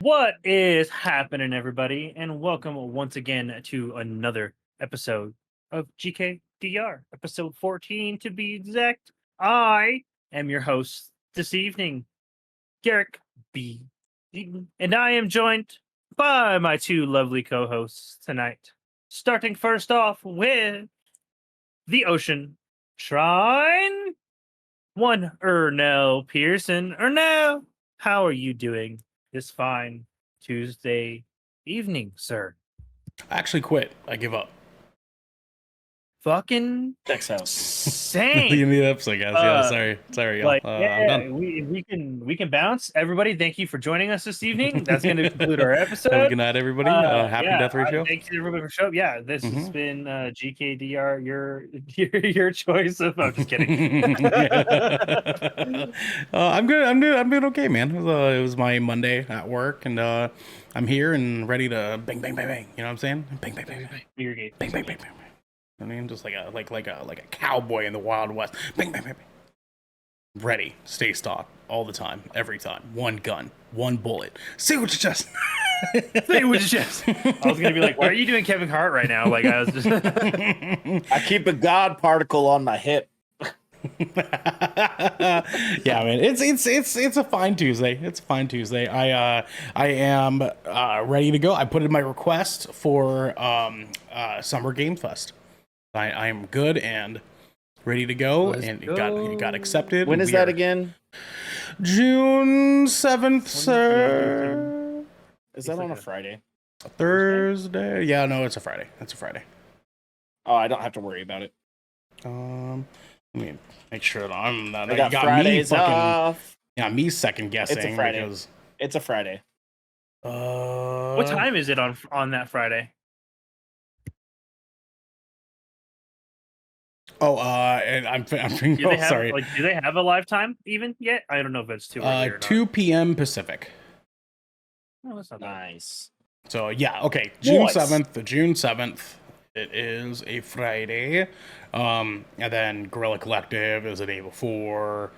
What is happening, everybody? And welcome once again to another episode of GKDR, episode 14 to be exact. I am your host this evening, Garrick B. Eaton, and I am joined by my two lovely co hosts tonight. Starting first off with the Ocean Shrine, one Ernell Pearson. Ernell, how are you doing this fine Tuesday evening, sir? I actually quit. I give up. Fucking Checks out. The same. end of the episode, guys. Yeah, sorry, y'all. Like, I'm done. we can bounce. Everybody, thank you for joining us this evening. That's going to conclude our episode. Have a good night, everybody. Happy Death Ratio. Thank you everybody for showing. Yeah, this has been GKDR. Your choice of. I'm just kidding. I'm good. I'm doing okay, man. It was my Monday at work, and I'm here and ready to bang, bang, bang, bang. You know what I'm saying? Bang, bang, bang, bang, Your game. bang, bang, bang, bang. I mean, just like a cowboy in the Wild West. Bang, bang, bang, bang. Ready, stay stock all the time, every time. One gun, one bullet. See what you just. Say what you just. I was gonna be like, why are you doing Kevin Hart right now? Like I was just. I keep a God particle on my hip. Yeah, man, it's a fine Tuesday. It's a fine Tuesday. I am ready to go. I put in my request for Summer Game Fest. I am good and ready to go. It got accepted. When is that again? June 7th, sir. Is that on a Friday? Thursday? Yeah, no, it's a Friday. It's a Friday. Oh, I don't have to worry about it. Let me make sure that I'm not. I got Fridays off. Yeah, me second guessing. It's a Friday. Because, it's a Friday. What time is it on that Friday? Oh, and I'm Do they have, sorry. Like, do they have a live time even yet? I don't know if it's too early or not. 2 p.m. Pacific. Oh, that's not bad. Nice. So yeah, okay. June Nice. 7th. June 7th. It is a Friday. And then Guerrilla Collective is the day before.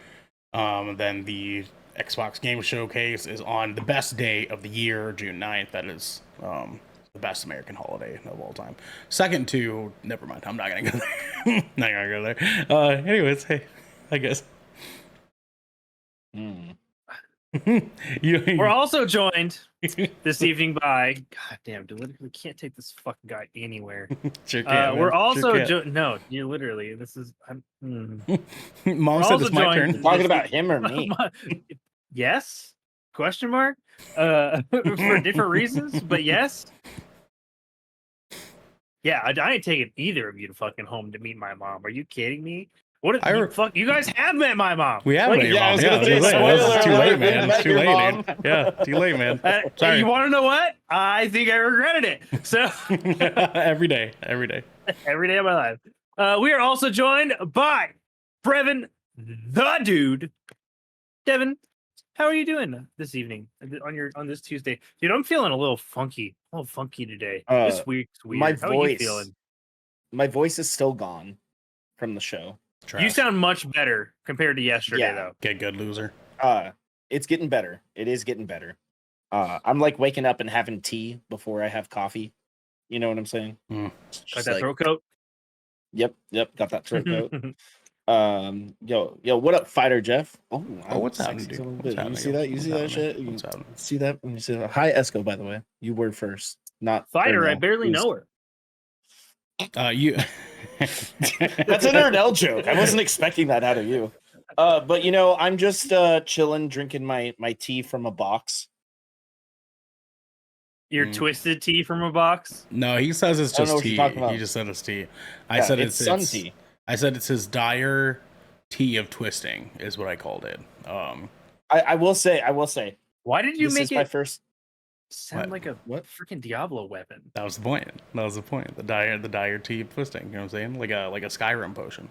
And then the Xbox Game Showcase is on the best day of the year, June 9th. That is the best American holiday of all time. Second to, never mind, I'm not gonna go there. Not gonna go there. Anyways, hey, I guess. We're also joined this evening by God damn, dude, we can't take this fucking guy anywhere. Sure can, we're man. also Sure no, you literally. This is Mom We're said also it's my joined- turn. Talking about him or me? Yes? Question mark? For different reasons, but yes. Yeah, I ain't taking either of you to fucking home to meet my mom. Are you kidding me? What? You guys have met my mom. We have Like, met your yeah, I mom. was Yeah, gonna say, too late. spoiler It's too alert, late, man. we It's met too your late, mom. dude. Yeah, too late, man. Sorry. You want to know what? I think I regretted it. So every day. every day of my life. We are also joined by Brevin, the dude. Devin, how are you doing this evening on this Tuesday? Dude, I'm feeling a little funky today. This week's weird. My How are you voice. feeling? My voice is still gone from the show. Trash. You sound much better compared to yesterday, Yeah. though. Get good, loser. It's getting better. It is getting better. I'm like waking up and having tea before I have coffee. You know what I'm saying? Got Just that like- throat coat? Yep, got that throat coat. Yo, what up, Fighter Jeff? Oh, what's happening, dude? What's You happening? see that? You see that shit? You What's happening? see that? You see that? Hi, Esco, by the way. You were first. Not Fighter, Ernell. I barely know her. You. That's an Ernell joke. I wasn't expecting that out of you. But you know, I'm just chilling, drinking my tea from a box. Your twisted tea from a box? No, he says it's I don't know just what you're tea. talking about. He just said it's tea. I Yeah, said it's sun tea. I said it's his dire tea of twisting is what I called it. I will say. Why did you This make is my it first. sound like a freaking Diablo weapon? That was the point. The dire tea of twisting. You know what I'm saying? Like a Skyrim potion.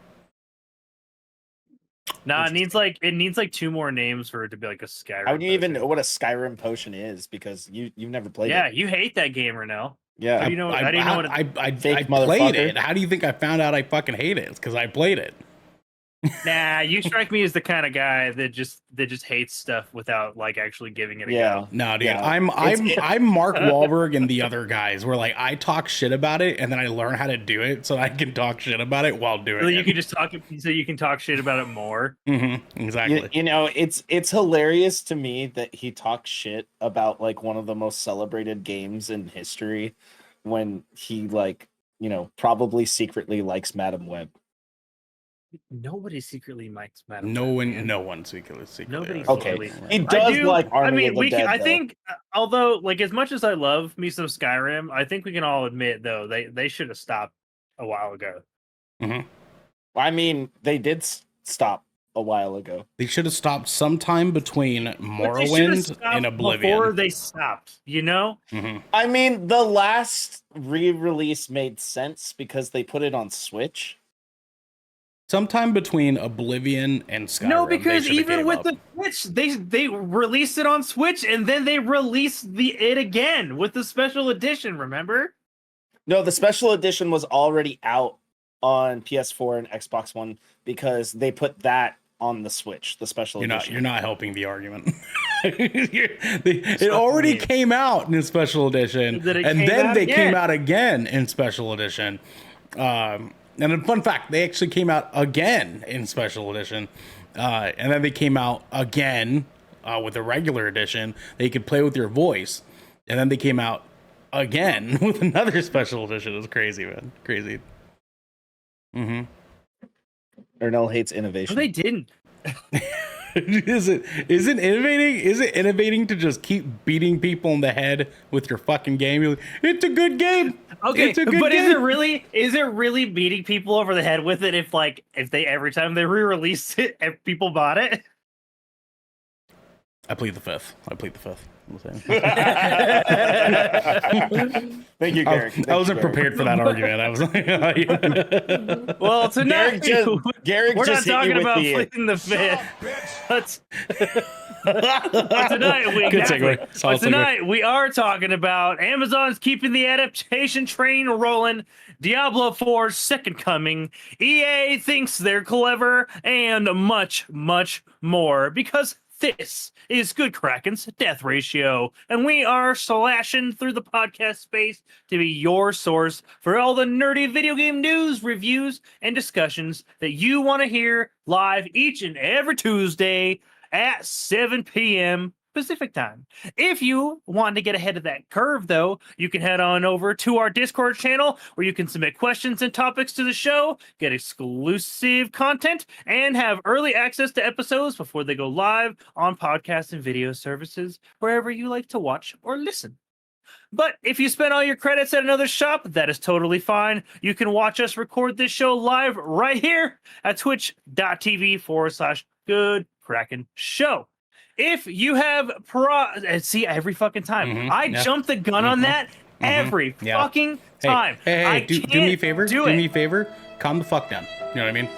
Nah, it needs like 2 more names for it to be like a Skyrim. How do you even potion. know what a Skyrim potion is? Because you've never played Yeah, it. you hate that game, Renell. Yeah. How do you know? How do you know what? I Fake played motherfucker. it. How do you think I found out I fucking hate it? It's because I played it. Nah, you strike me as the kind of guy that just hates stuff without like actually giving it a go. No, dude, Yeah. I'm Mark Wahlberg and the other guys where like I talk shit about it and then I learn how to do it so I can talk shit about it while doing So it. you can just talk, so you can talk shit about it more. Exactly. You know, it's hilarious to me that he talks shit about like one of the most celebrated games in history when he like, you know, probably secretly likes Madam Web. Nobody secretly likes Madam No Web, one, man. no one secretly. Nobody likes Okay, secretly. it. he does like Army I mean, of the we. Dead. I though. think, although, like, as much as I love me some Skyrim, I think we can all admit though they should have stopped a while ago. I mean, they did stop a while ago. They should have stopped sometime between But they should have Morrowind stopped and before Oblivion. they stopped. You know, I mean, the last re-release made sense because they put it on Switch. Sometime between Oblivion and Skyrim. no, because they should have even gave with up. the Switch, they released it on Switch and then they released it again with the special edition. Remember? No, the special edition was already out on PS4 and Xbox One because they put that on the Switch. The special edition. You're not helping the argument. It already came out in special edition, and then they came out again in special edition. And a fun fact, they actually came out again in special edition, and then they came out again with a regular edition that you could play with your voice, and then they came out again with another special edition. It was crazy, man. Crazy. Ernell hates innovation. No, they didn't. Is it innovating? Is it innovating to just keep beating people in the head with your fucking game? You're like, it's a good game. Okay, It's a good but game. is it really beating people over the head with it if they every time they re-release it, if people bought it? I plead the fifth. Thank you, Garrick. I wasn't prepared for that argument. I was like, Well, tonight Garrick we're just not hit you talking with about the pleading the fifth. But tonight Good segue. Solid segue. tonight we are talking about Amazon's keeping the adaptation train rolling, Diablo 4's Second Coming, EA thinks they're clever, and much, much more. Because this is Good Kraken's Death Ratio, and we are slashing through the podcast space to be your source for all the nerdy video game news, reviews, and discussions that you want to hear live each and every Tuesday at 7 p.m. Pacific time. If you want to get ahead of that curve, though, you can head on over to our Discord channel where you can submit questions and topics to the show, get exclusive content, and have early access to episodes before they go live on podcast and video services wherever you like to watch or listen. But if you spend all your credits at another shop, that is totally fine. You can watch us record this show live right here at twitch.tv/Good Kraken Show. If you have see every fucking time I jump the gun on that every fucking time. Hey, do me a favor. Do me a favor. Calm the fuck down. You know what I mean?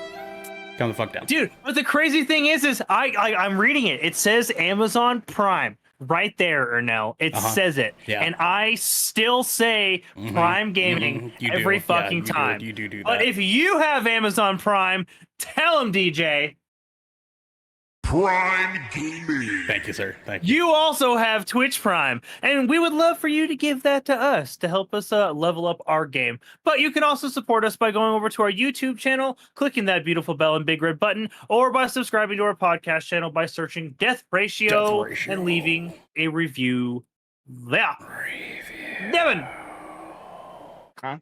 Calm the fuck down, dude. But the crazy thing is I'm reading it. It says Amazon Prime right there, Ernell. It says it, and I still say Prime Gaming every fucking time. You do that. But if you have Amazon Prime, tell them, DJ. Prime Gaming. Thank you, sir. Thank you. You also have Twitch Prime, and we would love for you to give that to us to help us level up our game. But you can also support us by going over to our YouTube channel, clicking that beautiful bell and big red button, or by subscribing to our podcast channel by searching Death Ratio and leaving a review there. Devin. Huh?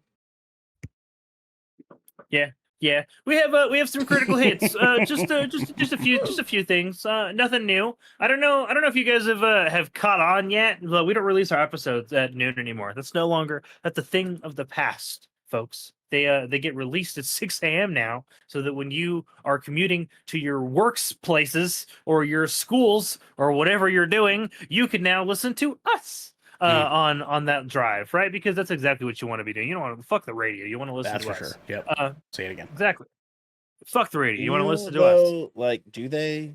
Yeah, we have some critical hits. Just a few things. Nothing new. I don't know if you guys have caught on yet, but we don't release our episodes at noon anymore. That's a thing of the past, folks. They get released at 6 a.m. now, so that when you are commuting to your workplaces or your schools or whatever you're doing, you can now listen to us. On that drive, right? Because that's exactly what you want to be doing. You don't want to fuck the radio. You want to listen to us. That's for sure. Yep. Say it again. Exactly. Fuck the radio. You want to listen to us. Like, do they?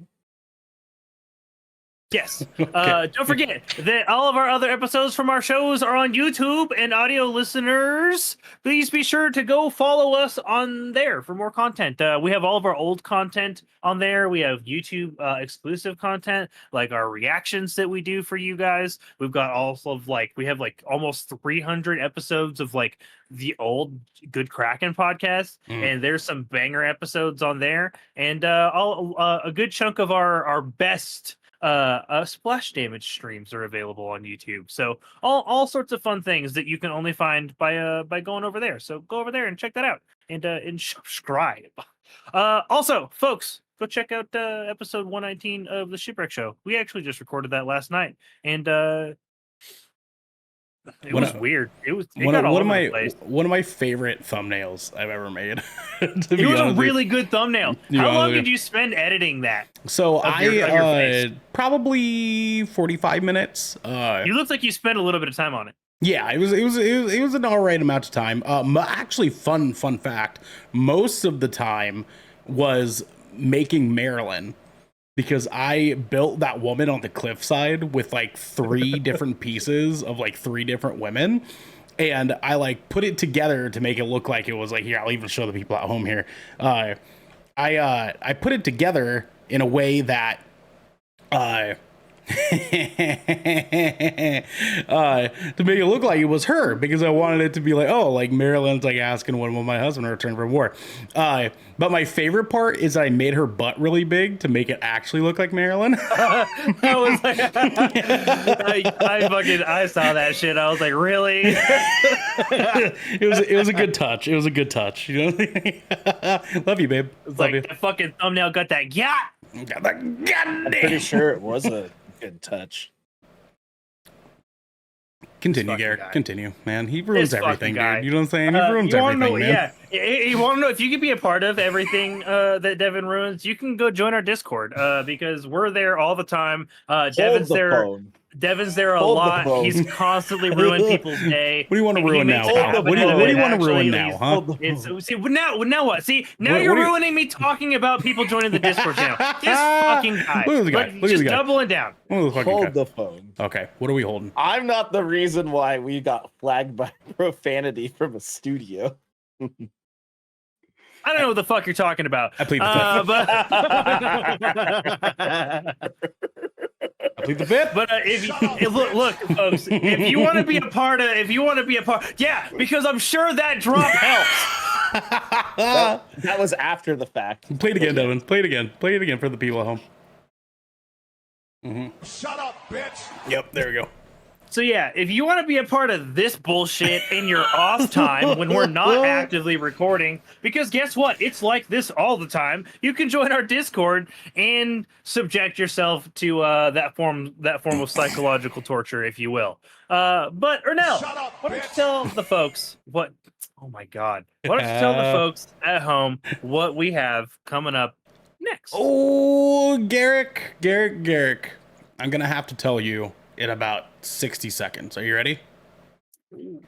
Yes. Okay. Don't forget that all of our other episodes from our shows are on YouTube, and audio listeners, please be sure to go follow us on there for more content. We have all of our old content on there. We have YouTube exclusive content, like our reactions that we do for you guys. We've got also we have like almost 300 episodes of like the old Good Kraken podcast, and there's some banger episodes on there, and a good chunk of our best splash damage streams are available on YouTube. So all sorts of fun things that you can only find by going over there. So go over there and check that out and subscribe. Also, folks, go check out episode 119 of the Shipwreck Show. We actually just recorded that last night, and it was weird. It got all over the place. One of my favorite thumbnails I've ever made. It was a really good thumbnail. How long did you spend editing that? So I probably 45 minutes. You looked like you spent a little bit of time on it. Yeah, it was an all right amount of time. Actually, fun fact: most of the time was making Marilyn, because I built that woman on the cliffside with like 3 different pieces of like 3 different women. And I like put it together to make it look like it was like, here, I'll even show the people at home here. I put it together in a way that to make it look like it was her, because I wanted it to be like, oh, like Marilyn's like asking when will my husband return from war. But my favorite part is I made her butt really big to make it actually look like Marilyn. I was like, I saw that shit. I was like, really? It was a good touch. It was a good touch. You know, love you, babe. It's like the fucking thumbnail got that. Yeah. Got that. I'm pretty sure it was a good touch. Continue, Garrett. Guy. Continue, man. He ruins everything, dude. You know what I'm saying? He You ruins wanna everything, know, man. Yeah. You want to know if you could be a part of everything that Devin ruins? You can go join our Discord because we're there all the time. Devin's there. Devin's there a lot. He's constantly ruining people's day. What do you want to ruin now, pal? What do you want to ruin now, huh? See, now what? See, now you're ruining me talking about people joining the Discord channel. This fucking guy. Look at the guy. Look at just the guy. doubling down. Hold the phone. Okay, what are we holding? I'm not the reason why we got flagged by profanity from a studio. I don't know what the fuck you're talking about. I plead the fifth. I plead the fifth. But look, folks, if you want to be a part, yeah, because I'm sure that drop helps. That was after the fact. Play it again, Devin. Play it again. Play it again for the people at home. Shut up, bitch. Yep, there we go. So yeah, if you want to be a part of this bullshit in your off time when we're not actively recording, because guess what? It's like this all the time. You can join our Discord and subject yourself to that form of psychological torture, if you will. But Ernell, why don't you tell the folks what? Oh my God! Why don't you tell the folks at home what we have coming up next? Oh, Garrick. I'm gonna have to tell you in about 60 seconds. Are you ready? What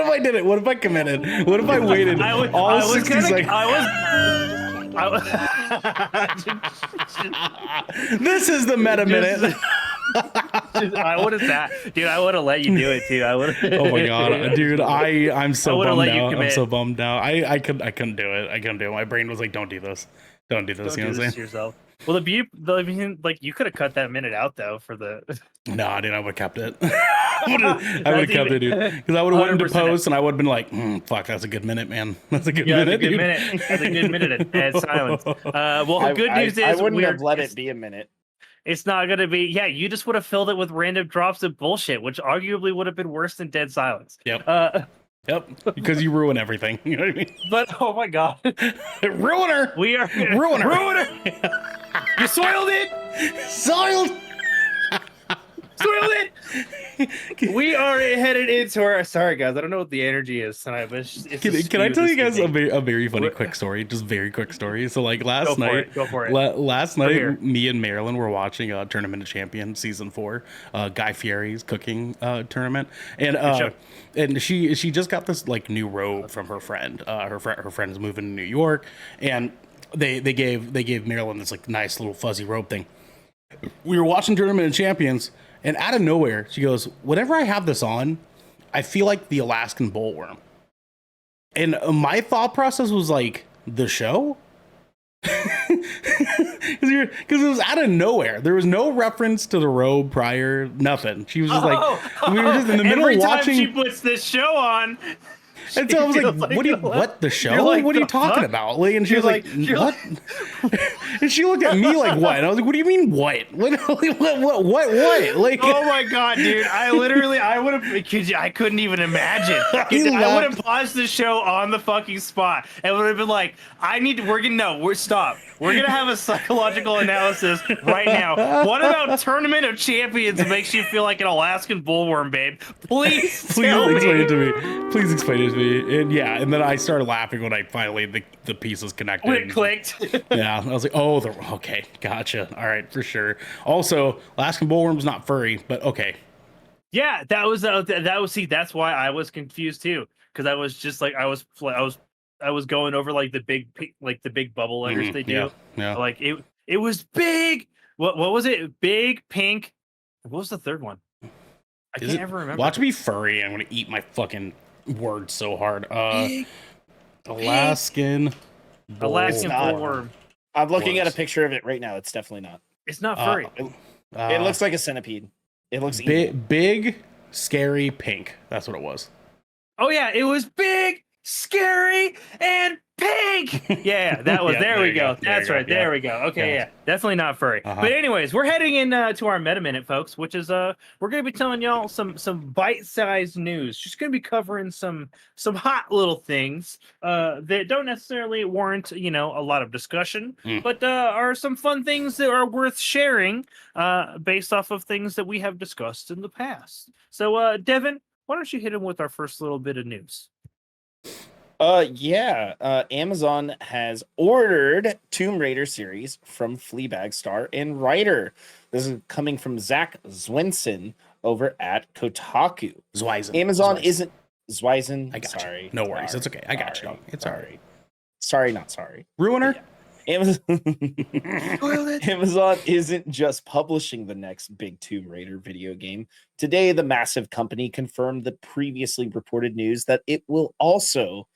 if I did it? What if I committed? What if I waited all 60 seconds? This is the meta minute. What is that, dude? I would have let you do it too. I would. Oh my God, dude! I'm so bummed out. I'm so commit. bummed out. I couldn't do it. I couldn't do it. My brain was like, "Don't do this. Don't do this." Don't You know do what I'm this saying? to yourself. Well, like you could have cut that minute out though for the. No, dude, I would have kept it. I would have kept it, dude. Because I would have went into post and I would have been like, fuck, that's a good minute, man. That's a good minute, that's a good dude. minute. That's a good minute of dead silence. Well, the good news is I wouldn't have let it be a minute. It's not going to be. Yeah, you just would have filled it with random drops of bullshit, which arguably would have been worse than dead silence. Yep. Yep. Because you ruin everything. You know what I mean? But oh my God, ruiner. We are ruiner. You soiled it. Soiled it. We are headed into our. Sorry, guys. I don't know what the energy is tonight, but can I tell you guys a very funny quick story? Just very quick story. So like last night, go for it. Last night, me and Marilyn were watching Tournament of Champions season 4, Guy Fieri's cooking tournament, and she just got this like new robe from her friend. Her friend's moving to New York, and they gave Marilyn this like nice little fuzzy robe thing. We were watching Tournament of Champions, and out of nowhere, she goes, "Whenever I have this on, I feel like the Alaskan bullworm." And my thought process was like, the show? Because it was out of nowhere. There was no reference to the robe prior, nothing. She was just we were just in the middle every time watching. she puts this show on. And so I was like, what the show? Like, what are you talking about? Like, and she was like, what? And she looked at me like, what? And I was like, what do you mean, what? What? Like, oh my God, dude. I would have, I couldn't even imagine. I would have paused the show on the fucking spot and would have been like, stop. We're going to have a psychological analysis right now. What about Tournament of Champions makes you feel like an Alaskan bullworm, babe? Please explain it to me. Please explain it to me. And yeah, and then I started laughing when I finally, the pieces connected. When it clicked. Yeah, I was like, oh, okay, gotcha. All right, for sure. Also, Alaskan bullworm's not furry, but okay. Yeah, see, that's why I was confused too. Because I was just like, I was going over like the big bubble letters they do. Yeah. Like it was big. What was it? Big, pink. What was the third one? I can't ever remember. Watch me furry. I'm gonna eat my fucking words so hard. Big, Alaskan bullworm. I'm looking at a picture of it right now. It's definitely not. It's not furry. It looks like a centipede. It looks big, scary, pink. That's what it was. Oh yeah, it was big, scary, and pink. Yeah, that was. There we go. That's right. There we go. Okay, yeah, definitely not furry. But anyways, we're heading in to our meta minute, folks, which is we're gonna be telling y'all some bite-sized news. Just gonna be covering some hot little things that don't necessarily warrant a lot of discussion, but are some fun things that are worth sharing based off of things that we have discussed in the past. So, Devin, why don't you hit him with our first little bit of news? Amazon has ordered Tomb Raider series from Fleabag star and writer. This is coming from Zach Zwinson over at Kotaku. Zweisen. Amazon isn't Zweisen. I got sorry. you. No worries. It's okay. I got you. It's all right. Sorry, not sorry. Ruiner. Amazon isn't just publishing the next big Tomb Raider video game. Today, the massive company confirmed the previously reported news that it will also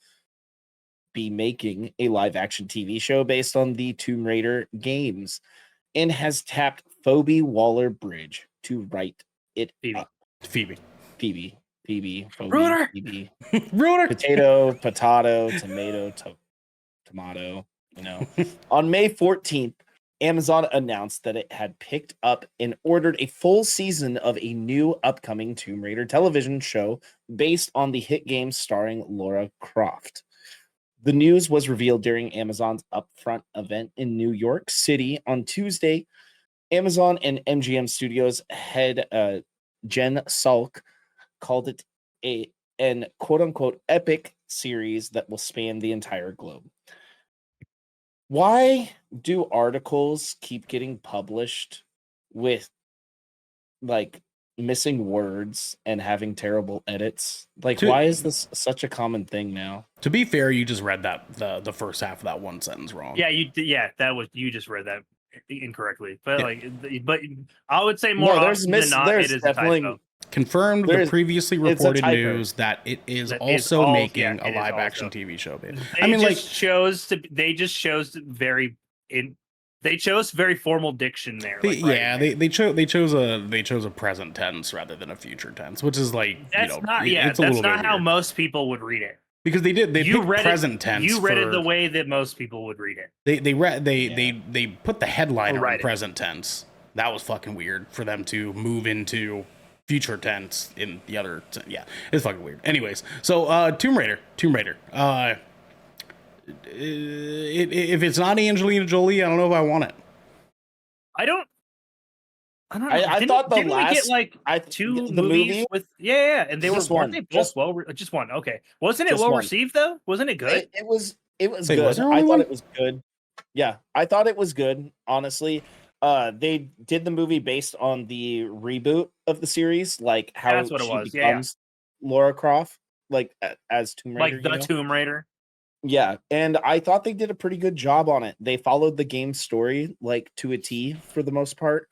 be making a live-action TV show based on the Tomb Raider games and has tapped Phoebe Waller-Bridge to write it up. Phoebe. Phoebe. Ruiner. Phoebe. Ruiner. Potato, tomato, tomato. On May 14th, Amazon announced that it had picked up and ordered a full season of a new upcoming Tomb Raider television show based on the hit game starring Lara Croft. The news was revealed during Amazon's upfront event in New York City on Tuesday. Amazon and MGM Studios head Jen Salk called it an quote-unquote epic series that will span the entire globe. Why do articles keep getting published with like missing words and having terrible edits? Like, why is this such a common thing now? To be fair, you just read that the first half of that one sentence wrong. Yeah, you just read that incorrectly. But but I would say more often than not, it is definitely a typo. Confirmed the previously reported news that it is also making a live action TV show. They chose very formal diction there. They chose a present tense rather than a future tense, which is like that's not how most people would read it. Because they picked present tense. You read it the way that most people would read it. They put the headline on present tense. That was fucking weird for them to move into future tense in the other. Yeah, it's fucking weird. Anyways, so Tomb Raider. If it's not Angelina Jolie, I don't know if I want it. I don't know. I thought the last we get two movies with and they weren't they both just one. Okay, wasn't it well received though? Wasn't it good? It was good. I thought it was good. Yeah, I thought it was good. Honestly, they did the movie based on the reboot of the series, like how that's what it was. Lara Croft, like as Tomb Raider, like the Tomb Raider. Yeah, and I thought they did a pretty good job on it. They followed the game story like to a T for the most part,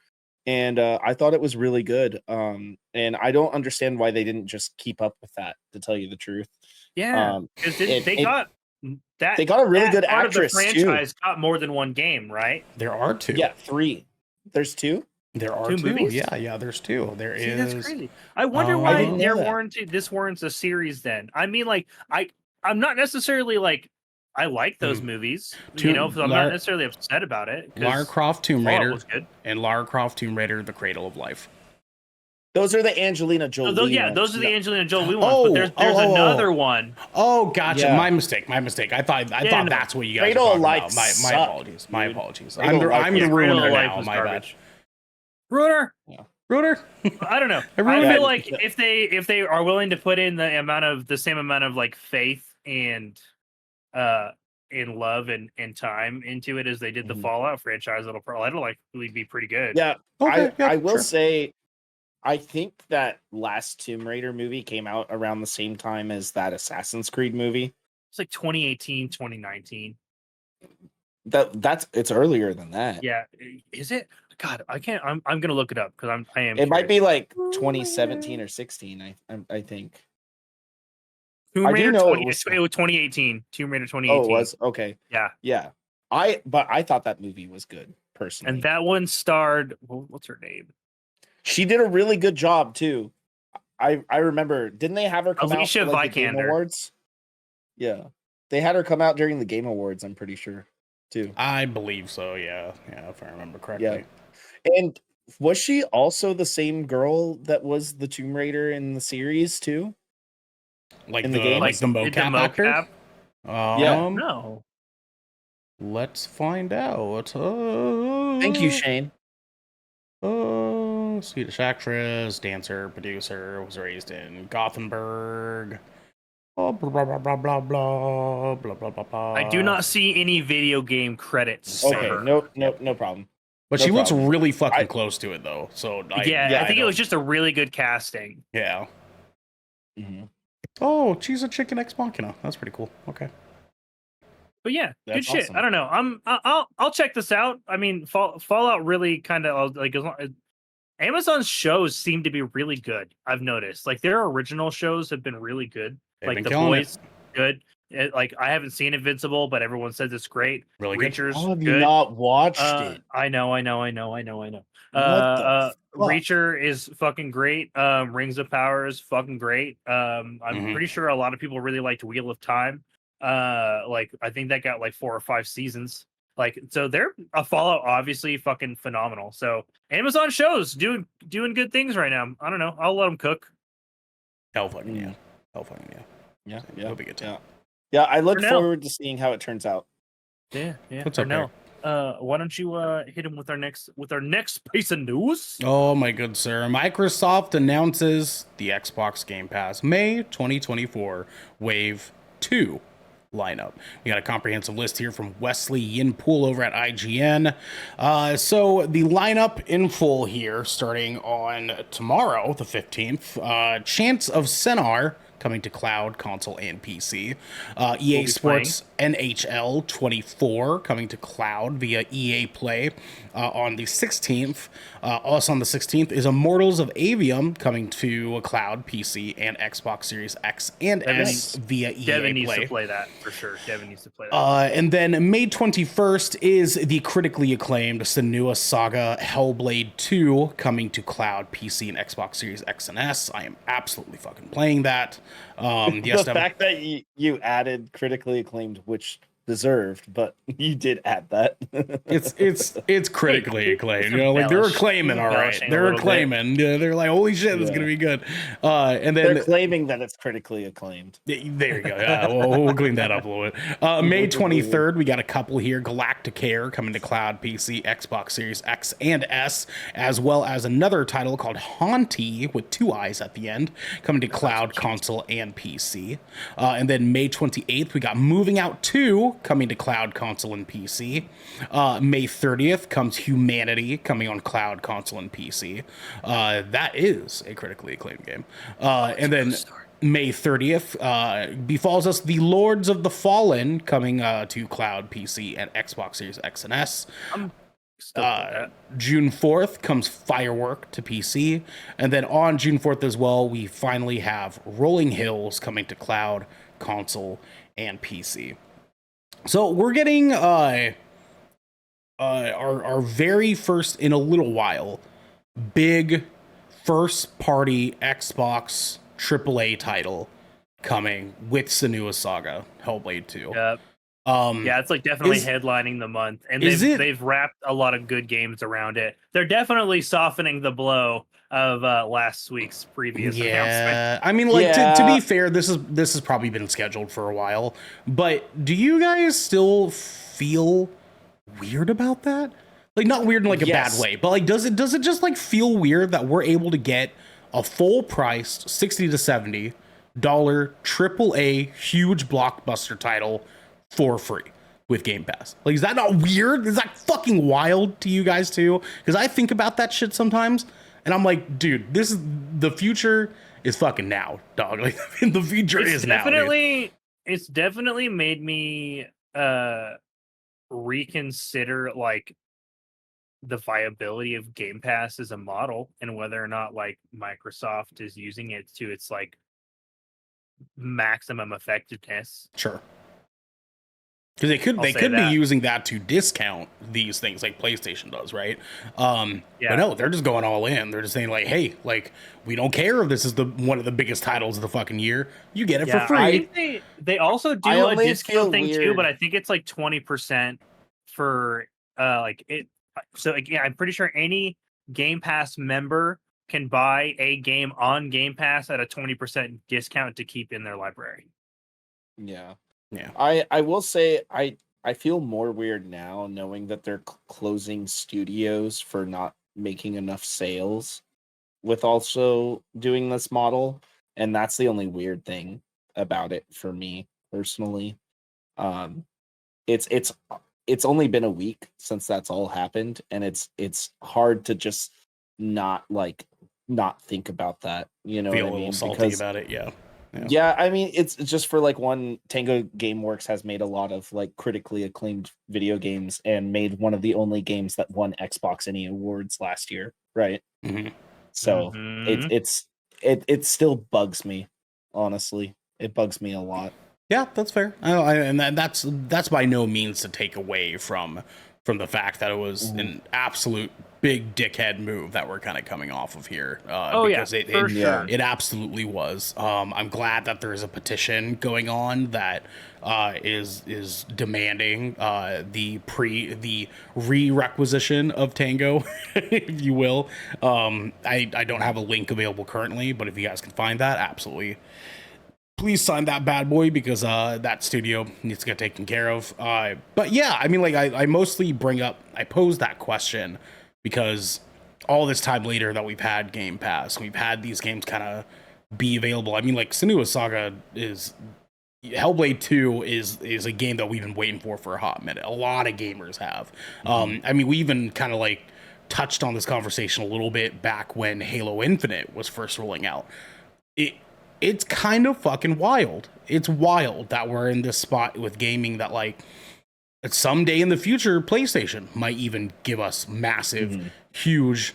and I thought it was really good. And I don't understand why they didn't just keep up with that, to tell you the truth. Yeah, because It, they it got that. they got a really that good part of the actress too. franchise got more than one game, right? There are two. Yeah, 3. There's 2. There are Two two. movies? Yeah, there's two. There See, is. that's crazy. I wonder I why didn't know that. this warrants a series. Then I mean, like I'm not necessarily like I like those movies, Two- you know, so I'm not Lar- necessarily upset about it. 'cause Lara Croft Tomb Fallout Raider was good. and Lara Croft Tomb Raider: The Cradle of Life. Those are the Angelina So Jolie. yeah, ones. those are the No. Angelina Jolie ones. But there's another one. Oh, gotcha. Yeah. My mistake. I thought no. that's what you guys Cradle were of talking Life about. My sucked, apologies. My dude. apologies. Cradle of Life I'm was the garbage. ruiner Cradle of Life now. was My bad. garbage. Ruiner. Ruiner. I don't know. I I ruined feel it. like if they are willing to put in the same amount of like faith and love and time into it as they did the Mhm. Fallout franchise, it'll likely be pretty good. Yeah, Okay, I will sure. say, I think that last Tomb Raider movie came out around the same time as that Assassin's Creed movie. It's like 2018, 2019. It's earlier than that. Yeah, is it? God, I can't. I'm gonna look it up because I am. It might be curious. like 2017 or 16. I think. Tomb I do Raider know 20, it was. it was 2018. Tomb Raider 2018. Oh, it was okay. Yeah, Yeah. But I thought that movie was good personally. and that one starred what's her name? She did a really good job too. I remember. Didn't they have her come Alicia out for like the Game Vikander. Awards? Yeah, they had her come out during the Game Awards. I'm pretty sure too. I believe so. Yeah, if I remember correctly. And was she also the same girl that was the Tomb Raider in the series too? Like In the the game? like the mocap actor. Yeah. No. Let's find out. Thank you, Shane. Swedish actress, dancer, producer, was raised in Gothenburg. Oh, blah blah blah blah blah blah blah blah blah. I do not see any video game credits. for Okay, her. no problem. But no she looks problem. really fucking close to it though. So I think it was don't- just a really good casting. yeah. Mhm. Oh, she's a chicken ex machina. That's pretty cool. Okay. But yeah, good That's shit. awesome. I don't know. I'll check this out. I mean, Fallout really kind of like Amazon's shows seem to be really good. I've noticed like their original shows have been really good. They've Like been The killing Boys, good. Like I haven't seen Invincible, but everyone says it's great. Really good. Reacher's How have you good. not watched it? I know. What the fuck? Reacher is fucking great. Rings of Power is fucking great. I'm Mhm. pretty sure a lot of people really liked Wheel of Time. Like I think that got like 4 or 5 seasons. Like so, they're a Fallout obviously fucking phenomenal. So Amazon shows doing good things right now. I don't know. I'll let them cook. Hell fucking yeah. Hell fucking yeah. Yeah, It'll be good too. yeah. I look For now. forward to seeing how it turns out. Yeah. What's for up now. Why don't you hit him with our next piece of news? Oh my good sir. Microsoft announces the Xbox Game Pass May 2024 Wave 2 lineup. We got a comprehensive list here from Wesley Yinpool over at IGN. So the lineup in full here, starting on tomorrow, the 15th. Chance of Senar coming to cloud, console, and PC. EA be Sports NHL 24 coming to cloud via EA Play on the 16th. Also on the 16th is Immortals of Avium coming to a cloud, PC, and Xbox Series X and S via EA Devin needs Play. to play that for sure. Devin needs to play that. And then May 21st is the critically acclaimed Senua Saga Hellblade 2 coming to cloud, PC, and Xbox Series X and S. I am absolutely fucking playing that. Yes, The fact that you added critically acclaimed, which deserved, but you did add that. it's critically acclaimed. You know, like they're embellish- acclaiming, all right. embellishing a They're little bit. acclaiming. Yeah, they're like, holy shit, this is Yeah. gonna be good. And then They're claiming that it's critically acclaimed. there you go. Yeah, we'll clean that up a little bit. May 23rd, we got a couple here. Galacticare coming to cloud, PC, Xbox Series X and S, as well as another title called Haunty with 2 eyes at the end, coming to cloud, console, and PC. And then May 28th, we got Moving Out 2 coming to cloud, console, and PC. May 30th comes Humanity coming on cloud, console, and PC. That is a critically acclaimed game. And then May 30th, befalls us the Lords of the Fallen coming to Cloud, PC, and Xbox Series X and S. I'm stoked with that. June 4th comes Firework to PC. And then on June 4th as well, we finally have Rolling Hills coming to Cloud, console, and PC. So we're getting our very first in a little while big first party Xbox AAA title coming with Senua's Saga, Hellblade 2. Yep. Yeah, it's like definitely headlining the month, and they've wrapped a lot of good games around it. They're definitely softening the blow of last week's previous announcement. I mean, like to be fair, this has probably been scheduled for a while. But do you guys still feel weird about that? Like, not weird in like a bad way, but like does it just like feel weird that we're able to get a full priced $60 to $70 AAA huge blockbuster title for free with Game Pass? Like, is that not weird? Is that fucking wild to you guys too? Because I think about that shit sometimes, and I'm like, dude, the future is fucking now, dog. Like, the future is now. It's definitely made me reconsider like the viability of Game Pass as a model and whether or not like Microsoft is using it to its like maximum effectiveness. Sure. Because they could be using that to discount these things like PlayStation does, right? But no, they're just going all in. They're just saying like, hey, like, we don't care if this is one of the biggest titles of the fucking year. You get it for free. I think they also do a discount thing too, but I think it's like 20% for like it. So again, I'm pretty sure any Game Pass member can buy a game on Game Pass at a 20% discount to keep in their library. Yeah. Yeah. I will say I feel more weird now knowing that they're closing studios for not making enough sales with also doing this model, and that's the only weird thing about it for me personally. It's only been a week since that's all happened, and it's hard to just not think about that, you know. Feel what I mean? a little salty about it, yeah. Yeah, I mean, it's just for like one, Tango Gameworks has made a lot of like critically acclaimed video games and made one of the only games that won Xbox any awards last year, right? Mm-hmm. So it still bugs me, honestly. It bugs me a lot. Yeah, that's fair. And that's by no means to take away from the fact that it was an absolute big dickhead move that we're kind of coming off of here. It absolutely was. I'm glad that there is a petition going on that is demanding the re-requisition of Tango, if you will. I don't have a link available currently, but if you guys can find that, absolutely. Please sign that bad boy, because that studio needs to get taken care of. But yeah, I mean, like, I mostly I pose that question because all this time later that we've had Game Pass, we've had these games kind of be available. I mean, like, Senua's Saga Hellblade 2 is a game that we've been waiting for a hot minute. A lot of gamers have. I mean, we even kind of like touched on this conversation a little bit back when Halo Infinite was first rolling out. It's kind of fucking wild. It's wild that we're in this spot with gaming that, like, someday in the future, PlayStation might even give us massive, huge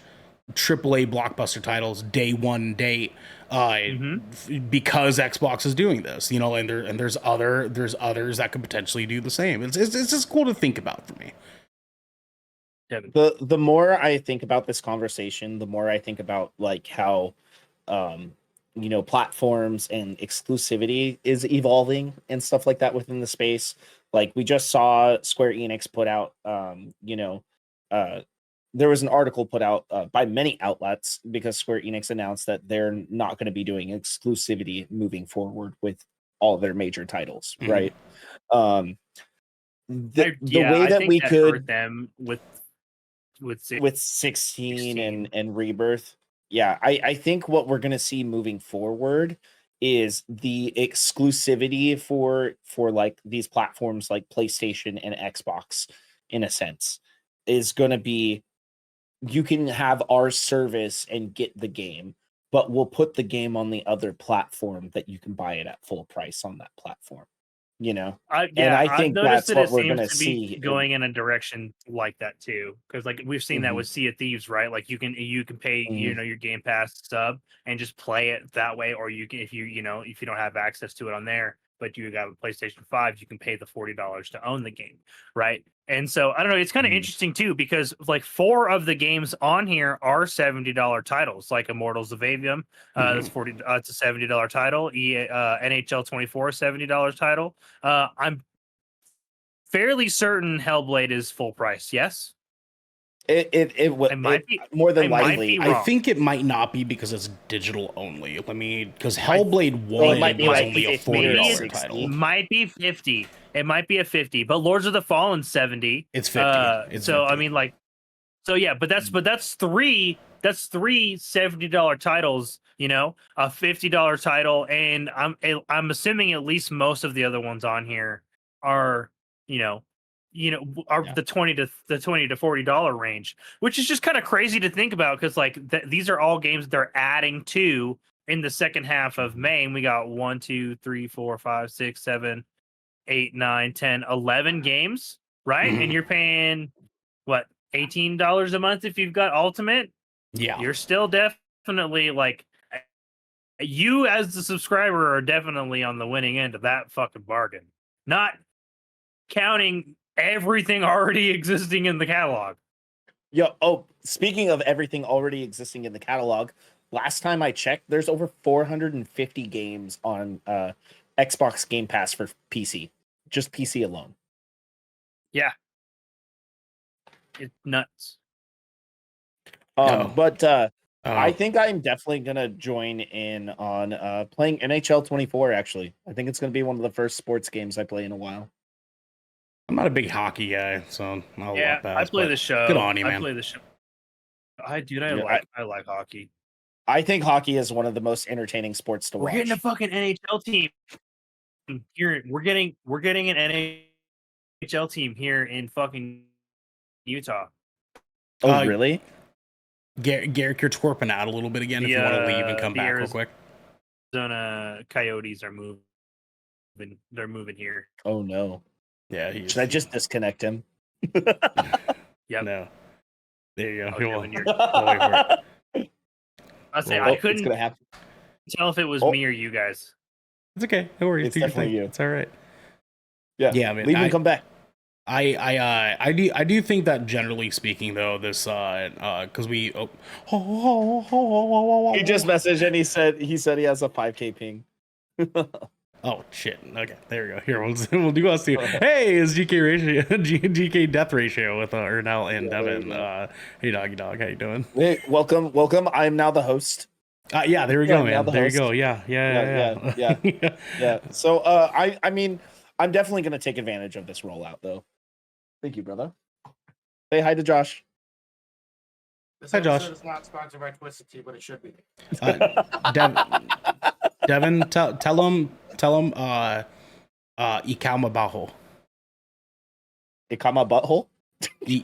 AAA blockbuster titles day one date, because Xbox is doing this, you know, and there's others that could potentially do the same. It's just cool to think about for me. The more I think about this conversation, the more I think about like how you know, platforms and exclusivity is evolving and stuff like that within the space. Like, we just saw Square Enix put out, there was an article put out by many outlets because Square Enix announced that they're not going to be doing exclusivity moving forward with all their major titles, right? The way that we could hurt them with 16 and Rebirth. Yeah, I think what we're going to see moving forward is the exclusivity for like these platforms like PlayStation and Xbox, in a sense, is going to be, you can have our service and get the game, but we'll put the game on the other platform that you can buy it at full price on that platform. You know, I I think noticed that's that what it we're seems gonna to be see. going in a direction like that too, because like we've seen that Mhm. with Sea of Thieves, right? Like you can pay Mhm. your Game Pass sub and just play it that way, or you can if you don't have access to it on there, but you got a PlayStation 5, you can pay the $40 to own the game, right? And so I don't know, it's kind of Mhm. interesting too because like 4 of the games on here are $70 titles, like Immortals of Avium, that's it's a $70 title. NHL 24 $70 title. I'm fairly certain Hellblade is full price. Yes, I might be. more than I might likely. be I wrong. think it might not be because it's digital only. Because I- Hellblade Well, it 1 might be was like only a 50 or $40 60. title. Might be 50. It might be a 50, but Lords of the Fallen 70. It's 50. It's So 50. I mean, like, so yeah, but that's three $70 titles. You know, a $50 title, and I'm assuming at least most of the other ones on here are you know are Yeah. the 20 to $40 range, which is just kind of crazy to think about because like these are all games they're adding to in the second half of May, and we got 1, 2, 3, 4, 5, 6, 7, 8, 9, 10, 11 games, right? Mhm. And you're paying what, $18 a month if you've got Ultimate. Yeah. You're still definitely like you as the subscriber are definitely on the winning end of that fucking bargain. Not counting everything already existing in the catalog. Speaking of everything already existing in the catalog, last time I checked, there's over 450 games on Xbox Game Pass for PC, just PC alone. Yeah. It's nuts. But I Oh. think I'm definitely gonna join in on playing NHL 24. Actually, I think it's gonna be one of the first sports games I play in a while. I'm not a big hockey guy, so I'll Yeah, let that. I play but the show. Good on you, man. I play the show. I Yeah, like hockey. I think hockey is one of the most entertaining sports to We're watch. getting a fucking NHL team here. We're getting an NHL team here in fucking Utah. Oh, really? Garrick, you're twerping out a little bit again. If you want to leave and come back real quick. Arizona Coyotes are moving. They're moving here. Oh no. Yeah. Should I just disconnect him? Yep. No. There you go. Oh, We'll Devin, you're- wait for it. I say Oh, I It's couldn't gonna happen. tell if it was Oh. me or you guys. It's okay. No worries. It's Do your definitely thing. you. It's all right. Yeah, man. leave and come back. I do think that generally speaking though this because we He just messaged and he said he has a 5K ping. oh shit, okay, there we go. Here we'll do us two. Hey, it's GK ratio GK death ratio with Ernell and Yeah, Devin. Hey doggy dog, how you doing? Hey, welcome. I am now the host. Yeah, there we go, now man. the There you host. go. Yeah. Yeah. So I mean, I'm definitely gonna take advantage of this rollout though. Thank you, brother. Say hi to Josh. This Hi, Josh. episode is not sponsored by Twisted Tea, but it should be. Devin, tell him Ikalma Bajo. Ikama butthole.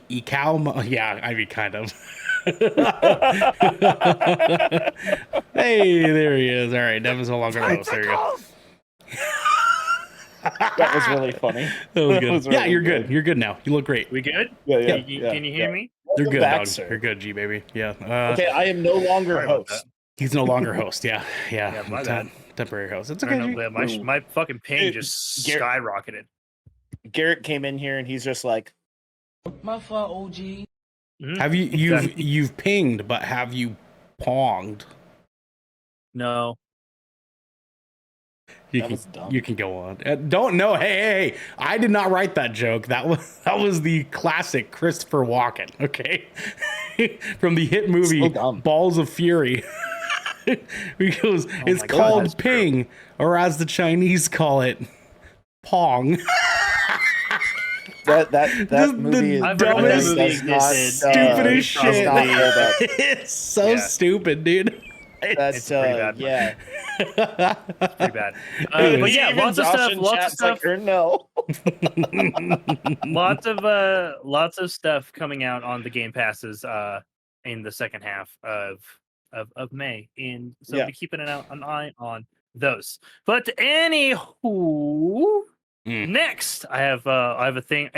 Ikalma, yeah, I mean kind of. Hey, there he is. All right, Devin's no longer host. There you go. That was really funny. That was good. was Yeah, really you're good. You're good now. You look great. We good? Yeah. Can you hear me? You're Welcome good, back, dog. sir. You're good, G baby. Yeah. Okay, I am no longer Sorry about host. He's no longer host. Yeah. Yeah, my bad. Temporary host. It's I okay. don't G. know, my fucking ping Dude, just Garrett- skyrocketed. Garrett came in here and he's just like, My fault, OG. Have you Exactly. you've pinged, but have you ponged? No. That was dumb. You can go on. Don't know. Hey, I did not write that joke. That was the classic Christopher Walken. Okay, from the hit movie So dumb. Balls of Fury. Because it's my God, called that's true. ping, or as the Chinese call it, pong. that movie is I forgot that does movie not, existed. Stupidest does shit. not hold up. It's so Yeah. stupid, dude. That's It's pretty bad. yeah. Pretty bad. Dude, But yeah, Even lots of Josh stuff. in Lots of chat's stuff. like, no. Lots of stuff coming out on the Game Passes in the second half of of May, and so Yeah. be keeping an eye on those. But anywho, next I have a thing.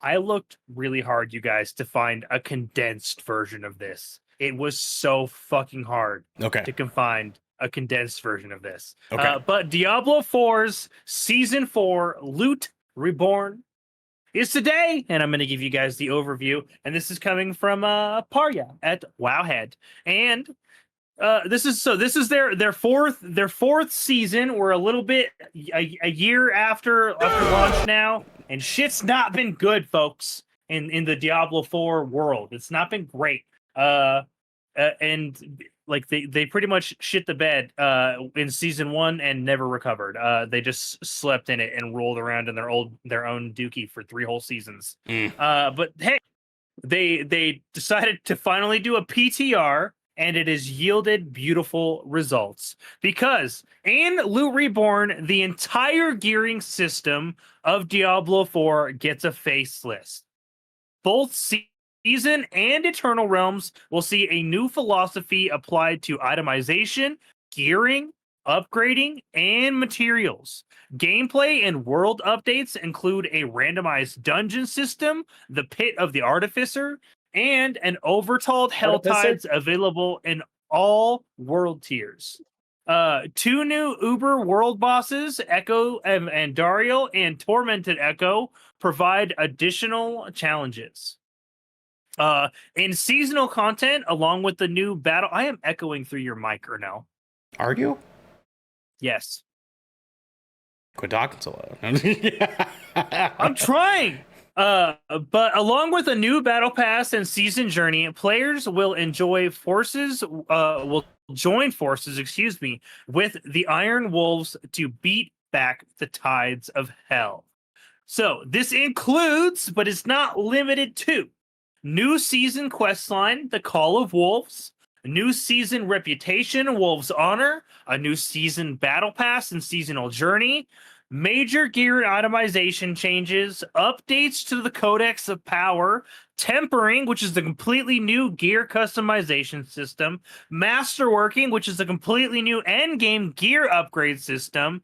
I looked really hard, you guys, to find a condensed version of this. It was so fucking hard Okay. to find a condensed version of this. Okay. But Diablo 4's Season 4 Loot Reborn is today, and I'm going to give you guys the overview. And this is coming from Parya at Wowhead, and this is their fourth season. We're a little bit a year after launch now, and shit's not been good, folks. In the Diablo 4 world, it's not been great. And like they pretty much shit the bed in season 1 and never recovered. They just slept in it and rolled around in their own dookie for 3 whole seasons. But hey, they decided to finally do a PTR, and it has yielded beautiful results, because in Loot Reborn, the entire gearing system of Diablo 4 gets a facelift. Both Season and Eternal Realms will see a new philosophy applied to itemization, gearing, upgrading, and materials. Gameplay and world updates include a randomized dungeon system, the Pit of the Artificer, and an overtold Hell Tides available in all world tiers. 2 new Uber world bosses, Echo and Dariel, and Tormented Echo, provide additional challenges. In seasonal content, along with the new battle, I am echoing through your mic, Ernell. Are you? Yes. Quit talking so loud. I'm trying. But along with a new battle pass and season journey, players will join forces, with the Iron Wolves to beat back the tides of hell. So this includes, but is not limited to, new season questline, The Call of Wolves, new season Reputation, Wolves Honor, a new season Battle Pass and Seasonal Journey, major gear itemization changes, updates to the Codex of Power, Tempering, which is the completely new gear customization system, Masterworking, which is a completely new endgame gear upgrade system,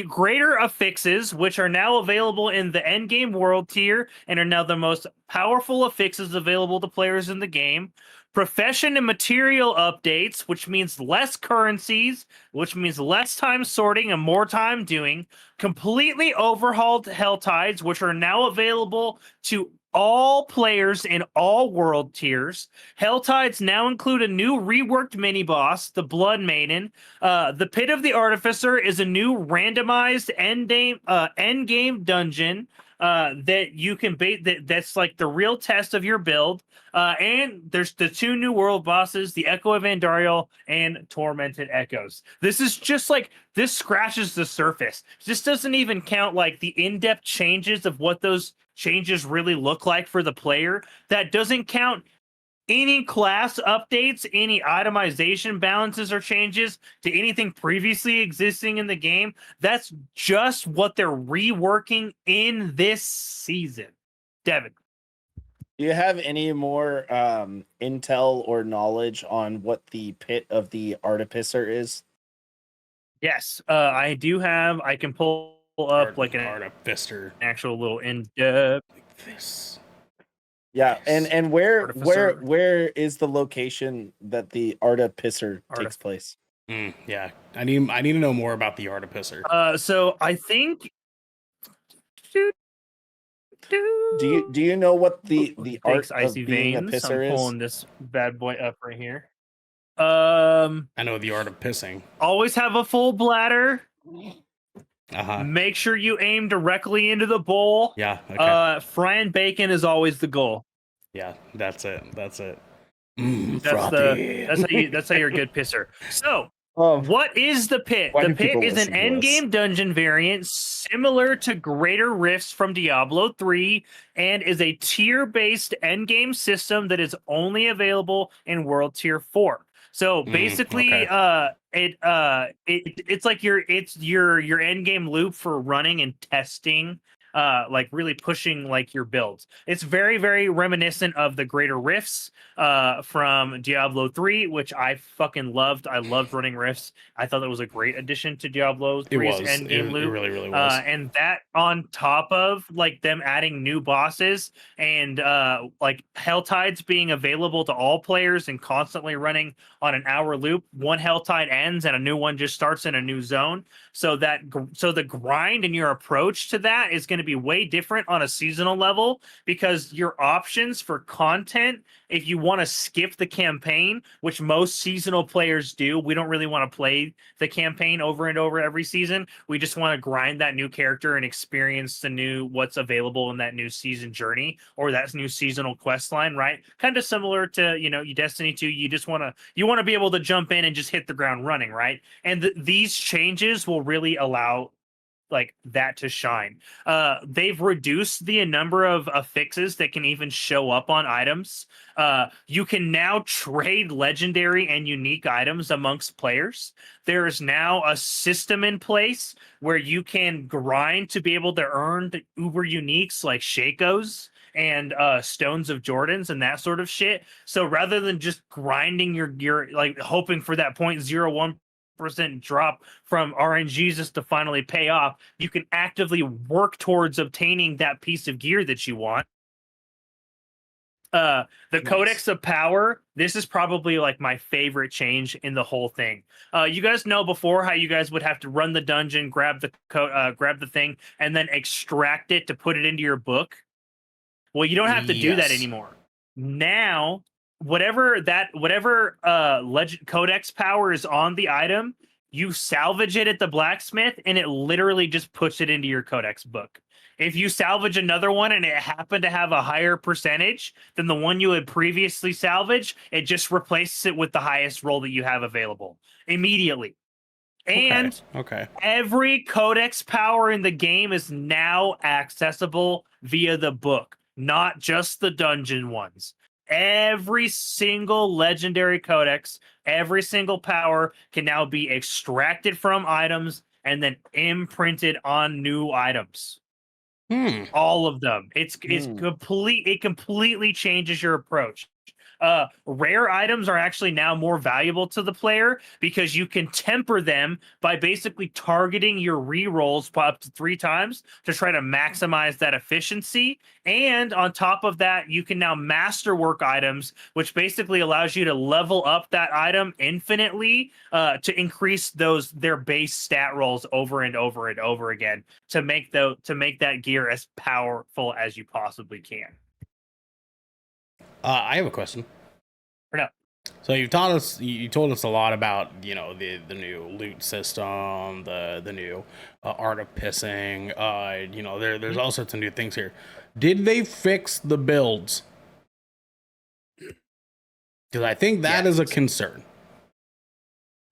greater affixes, which are now available in the endgame world tier and are now the most powerful affixes available to players in the game, profession and material updates, which means less currencies, which means less time sorting and more time doing, completely overhauled Hell Tides, which are now available to all players in all world tiers. Hell Tides now include a new reworked mini boss, the Blood Maiden. The Pit of the Artificer is a new randomized end game dungeon that you can that's like the real test of your build. And there's the 2 new world bosses, the Echo of Andariel and Tormented Echoes. This is just like, this scratches the surface. This doesn't even count like the in-depth changes of what those changes really look like for the player. That doesn't count any class updates, any itemization balances or changes to anything previously existing in the game. That's just what they're reworking in this season. Devin, Do you have any more intel or knowledge on what the Pit of the Artificer is? yes, I do have. I can pull up like an Artificer. actual little in-depth. Like this. Yeah, Yes. and where Artificer. is the location that the Artificer takes place? Yeah, I need to know more about the Artificer. So I think. Do you know what the art Thanks, of Icy being a Veins. pisser I'm is? pulling this bad boy up right here. I know the art of pissing. Always have a full bladder. Uh-huh. Make sure you aim directly into the bowl. Yeah, okay. Frying bacon is always the goal. Yeah, that's it. That's Frothy. how you're a good pisser. So, Oh, what is the Pit? Why The do Pit people is an listen to us? endgame dungeon variant similar to Greater Rifts from Diablo 3 and is a tier-based endgame system that is only available in World Tier 4. So basically, it's like your endgame loop for running and testing like really pushing like your builds. It's very, very reminiscent of the greater rifts from Diablo 3, which I fucking loved. I loved running rifts. I thought that was a great addition to Diablo 3's endgame It loop. really, really was. And that on top of like them adding new bosses and like Helltides being available to all players and constantly running on an hour loop. One Helltide ends and a new one just starts in a new zone. So the grind and your approach to that is going to be way different on a seasonal level, because your options for content, if you want to skip the campaign, which most seasonal players do, we don't really want to play the campaign over and over every season. We just want to grind that new character and experience the new what's available in that new season journey or that new seasonal quest line, right? Kind of similar to, you Destiny 2. You want to be able to jump in and just hit the ground running, right? And these changes will really allow like that to shine. They've reduced the number of affixes that can even show up on items. You can now trade legendary and unique items amongst players. There is now a system in place where you can grind to be able to earn the uber uniques like Shakos and Stones of Jordans and that sort of shit. So rather than just grinding your like hoping for that 0.01% drop from RNGs just to finally pay off, you can actively work towards obtaining that piece of gear that you want. The Codex of Power, this is probably like my favorite change in the whole thing. You guys know before how you guys would have to run the dungeon, grab the thing, and then extract it to put it into your book. Well, you don't have to do that anymore. Now, whatever legend codex power is on the item, you salvage it at the blacksmith, and it literally just puts it into your codex book. If you salvage another one and it happened to have a higher percentage than the one you had previously salvaged, it just replaces it with the highest roll that you have available immediately. And every codex power in the game is now accessible via the book, not just the dungeon ones. Every single legendary codex, every single power can now be extracted from items and then imprinted on new items. All of them. It's complete. It completely changes your approach. Rare items are actually now more valuable to the player because you can temper them by basically targeting your rerolls up to 3 times to try to maximize that efficiency. And on top of that, you can now masterwork items, which basically allows you to level up that item infinitely to increase their base stat rolls over and over and over again to make that gear as powerful as you possibly can. I have a question. Or no. So you told us a lot about the new loot system, the new art of pissing. There's all sorts of new things here. Did they fix the builds? Because I think that is a concern.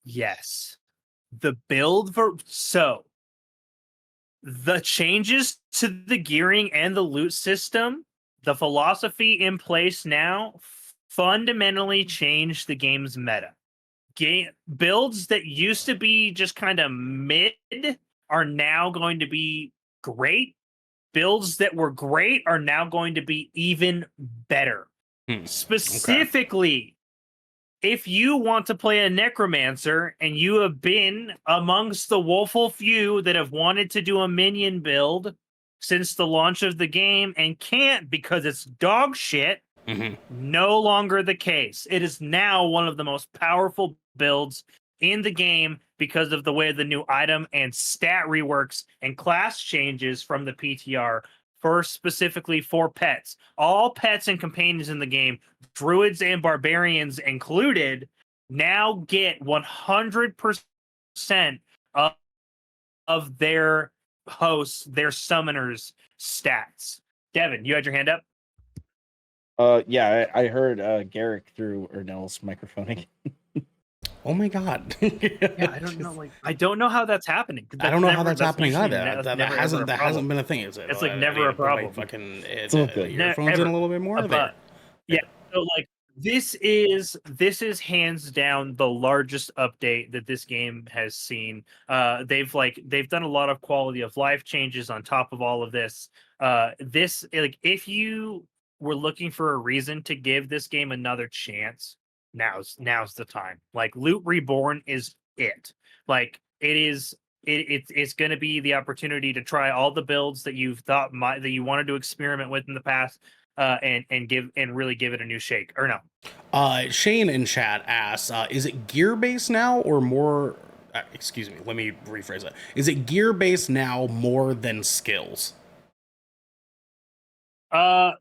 Yes, the the changes to the gearing and the loot system. The philosophy in place now fundamentally changed the game's meta. Builds that used to be just kind of mid are now going to be great. Builds that were great are now going to be even better. Specifically, if you want to play a necromancer and you have been amongst the woeful few that have wanted to do a minion build since the launch of the game and can't because it's dog shit, no longer the case. It is now one of the most powerful builds in the game because of the way the new item and stat reworks and class changes from the PTR, first specifically for pets. All pets and companions in the game, druids and barbarians included, now get 100% of their hosts, their summoners stats. Devin, you had your hand up? Yeah, I heard Garrick through Ernell's microphone again. Oh my god. Yeah, I don't know how that's happening. I don't know how that's happening either. That hasn't been a thing, is it? It's like never a problem. Fucking earphones in a little bit more. So like This is hands down the largest update that this game has seen. They've done a lot of quality of life changes on top of all of this. This like if you were looking for a reason to give this game another chance, now's the time. Like Loot Reborn is it. Like it is it's going to be the opportunity to try all the builds that you've thought that you wanted to experiment with in the past, and really give it a new shake. Or no? Shane in chat asks, is it gear based now or more? Excuse me, let me rephrase that. Is it gear based now more than skills? I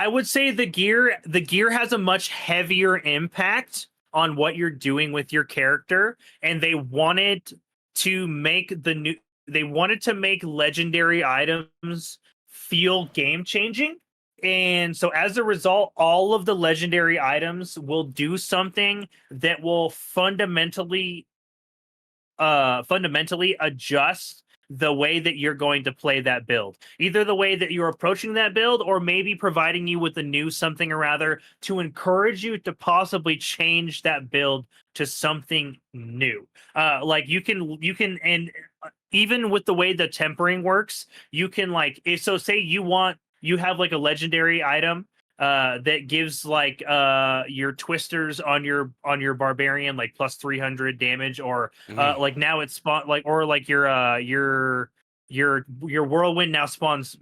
would say the gear has a much heavier impact on what you're doing with your character, and they wanted to make legendary items feel game changing. And so as a result, all of the legendary items will do something that will fundamentally adjust the way that you're going to play that build, either the way that you're approaching that build, or maybe providing you with a new something or rather to encourage you to possibly change that build to something new. Like you can, and even with the way the tempering works, you can say you have like a legendary item that gives like your twisters on your barbarian like plus 300 damage, or like now it's or like your whirlwind now spawns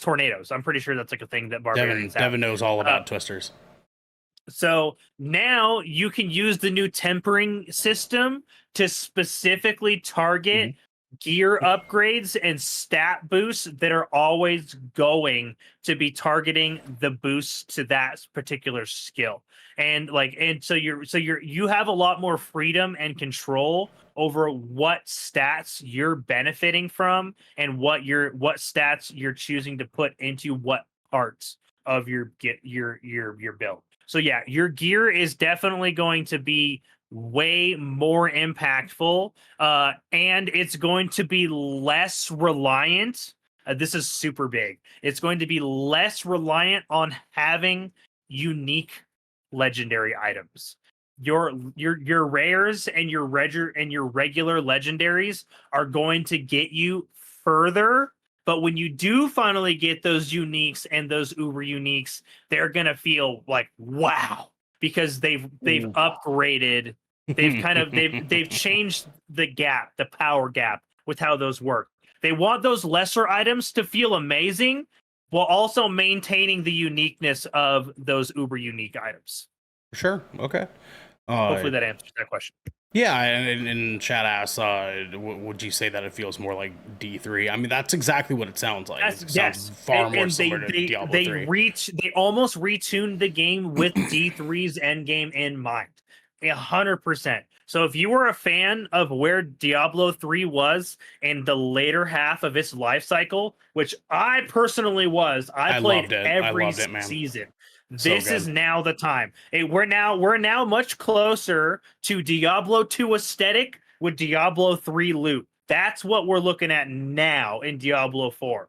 tornadoes. I'm pretty sure that's like a thing that barbarians have. Devin knows all about twisters. So now you can use the new tempering system to specifically target gear upgrades and stat boosts that are always going to be targeting the boosts to that particular skill. And so you have a lot more freedom and control over what stats you're benefiting from and what stats you're choosing to put into what parts of your build. So yeah, your gear is definitely going to be way more impactful, and it's going to be less reliant. This is super big. It's going to be less reliant on having unique legendary items. Your rares and your regular legendaries are going to get you further. But when you do finally get those uniques and those uber uniques, they're gonna feel like wow, because they've upgraded. They've changed the power gap with how those work. They want those lesser items to feel amazing while also maintaining the uniqueness of those uber unique items. Sure. Okay. Hopefully that answers that question. Yeah, and chat asks, would you say that it feels more like D3? I mean, that's exactly what it sounds like. It sounds far more similar to Diablo 3. They almost retuned the game with D3's Endgame in mind. 100%. So if you were a fan of where Diablo 3 was in the later half of its life cycle, which I personally was, I played every season. This is now the time. We're now much closer to Diablo 2 aesthetic with Diablo 3 loot. That's what we're looking at now in Diablo 4.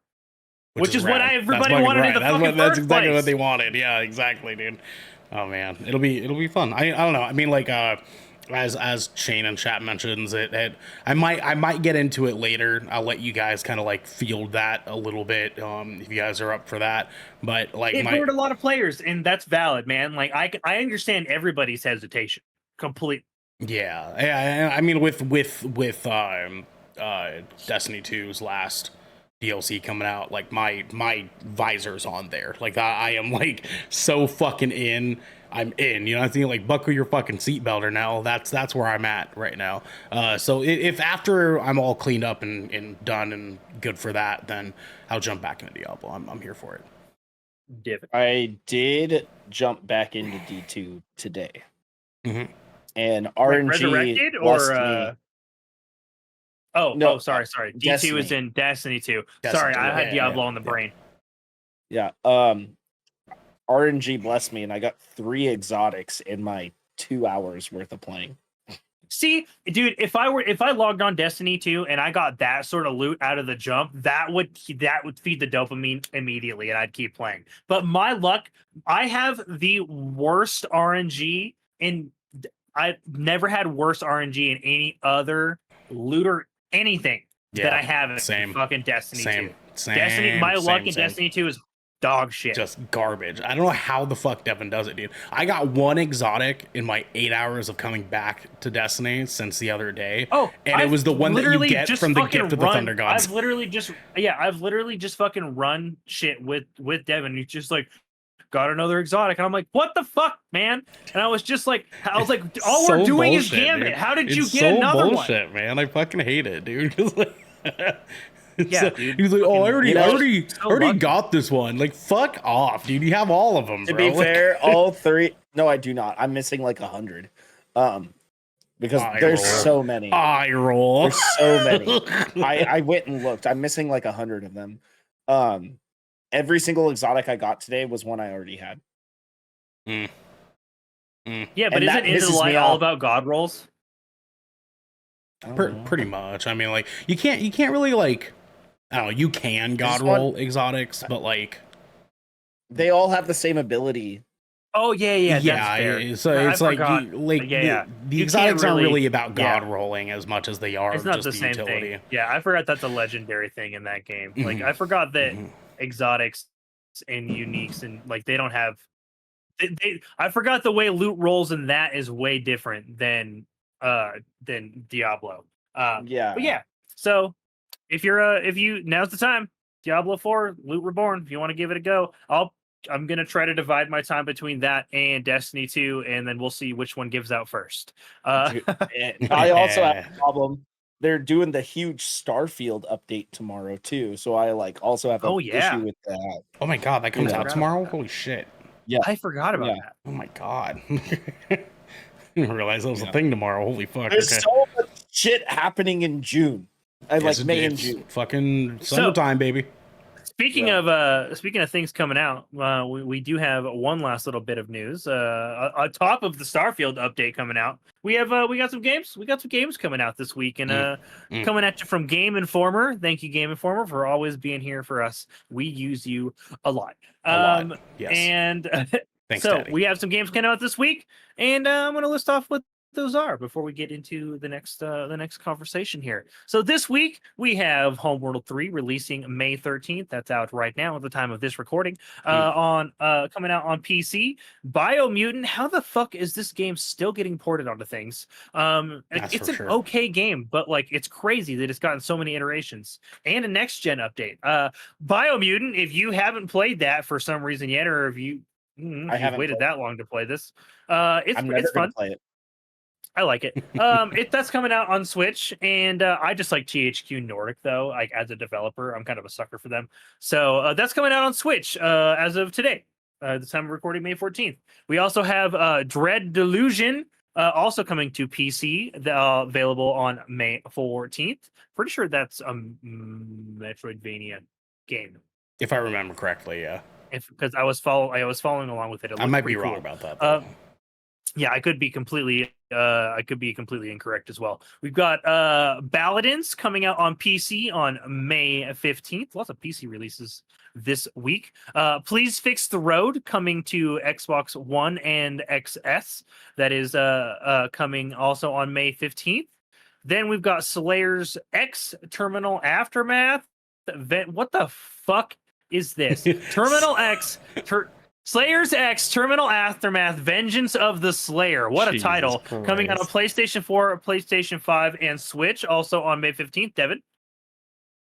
Which is what everybody wanted in the fucking first place. That's exactly what they wanted. Yeah, exactly, dude. Oh man, it'll be fun. I don't know. I mean, like as Shane and chat mentions I might get into it later. I'll let you guys kind of like field that a little bit if you guys are up for that. But like it hurt a lot of players, and that's valid, man. Like I understand everybody's hesitation completely. Yeah. I mean, with Destiny 2's last DLC coming out, like my visor's on there. Like I am like so fucking in. I'm in, you know what I'm saying? Like buckle your fucking seatbelt or now. That's where I'm at right now. So if after I'm all cleaned up and done and good for that, then I'll jump back into Diablo. I'm here for it. I did jump back into D2 today. And RNG resurrected or sorry. D2 Destiny. is in Destiny 2. Destiny sorry, 2, I had Diablo on the brain. Yeah. RNG blessed me, and I got 3 exotics in my 2 hours worth of playing. See, dude, if I logged on Destiny 2 and I got that sort of loot out of the jump, that would feed the dopamine immediately, and I'd keep playing. But my luck, I have the worst RNG in. I've never had worse RNG in any other loot or anything that I have in same. fucking Destiny 2. Same. My luck in same. Destiny 2 is dog shit. Just garbage. I don't know how the fuck Devin does it, dude. I got one exotic in my 8 hours of coming back to Destiny since the other day. Oh, and it was the one that you get from the gift of the Thunder Gods. I've literally just fucking run shit with Devin. He's just like, got another exotic, and I'm like, what the fuck, man? And I was like, all So we're doing is bullshit, Gambit. dude. How did you It's get so another bullshit, man. I fucking hate it, dude. Yeah, dude. He's like, oh, I already lucky. got this one. Like, fuck off, dude. You have all of them, To bro. be fair, all three. No, I do not. I'm missing like 100. Because there's so many. I roll. There's so many. I went and looked. I'm missing like 100 of them. Every single exotic I got today was one I already had. Yeah, but And that isn't it pisses like me all off. about god rolls? Pretty much. I mean, like, you can't really, like, I don't know, you can god This one- roll exotics, but like, They all have the same ability. Oh yeah, that's fair. so I it's like forgot. the You exotics can't aren't really- really about god yeah. rolling as much as they are It's not just the same utility. thing. Yeah, I forgot that's a legendary thing in that game. Like, Mhm. I forgot that Mhm. exotics and uniques and like they don't have. I forgot the way loot rolls in that is way different than Diablo. Yeah. But yeah, so if you now's the time. Diablo 4, Loot Reborn. If you want to give it a go, I'm gonna try to divide my time between that and Destiny 2, and then we'll see which one gives out first. And I also have a problem. They're doing the huge Starfield update tomorrow too, so I like also have an issue with that. Oh my god, that comes Yeah. out tomorrow. Holy shit! I forgot about Yeah. that. Oh my god. I didn't realize that was a thing tomorrow. Holy fuck. There's Okay. so much shit happening in June. And Yes, like May and it's June. fucking summertime, baby. Speaking of things coming out, we do have one last little bit of news. On top of the Starfield update coming out, we got some games. We got some games coming out this week, and coming at you from Game Informer. Thank you, Game Informer, for always being here for us. We use you a lot. Yes. And Thanks, so Daddy. we have some games coming out this week, and I'm going to list off what those are before we get into the next conversation here. So this week we have Homeworld 3 releasing May 13th. That's out right now at the time of this recording. On coming out on PC. Biomutant. How the fuck is this game still getting ported onto things? It's an okay game, but like it's crazy that it's gotten so many iterations. And a next gen update. Biomutant, if you haven't played that for some reason yet, or if you haven't waited that long to play this, it's fun. Play it. I like it. That's coming out on Switch, and I just like THQ Nordic though. Like as a developer, I'm kind of a sucker for them. So that's coming out on Switch as of today. The time of recording, May 14th. We also have Dread Delusion also coming to PC, available on May 14th. Pretty sure that's a Metroidvania game, if I remember correctly. Yeah. Because I was following along with it. I might be wrong about that. Though. Yeah, I could be completely incorrect as well. We've got Paladins coming out on PC on May 15th. Lots of PC releases this week. Please Fix the Road coming to Xbox One and XS. That is coming also on May 15th. Then we've got Slayers X Terminal Aftermath. What the fuck is this? Terminal X Slayers X Terminal Aftermath Vengeance of the Slayer. What a title. Christ. Coming out on PlayStation 4, PlayStation 5, and Switch, also on May 15th. Devin?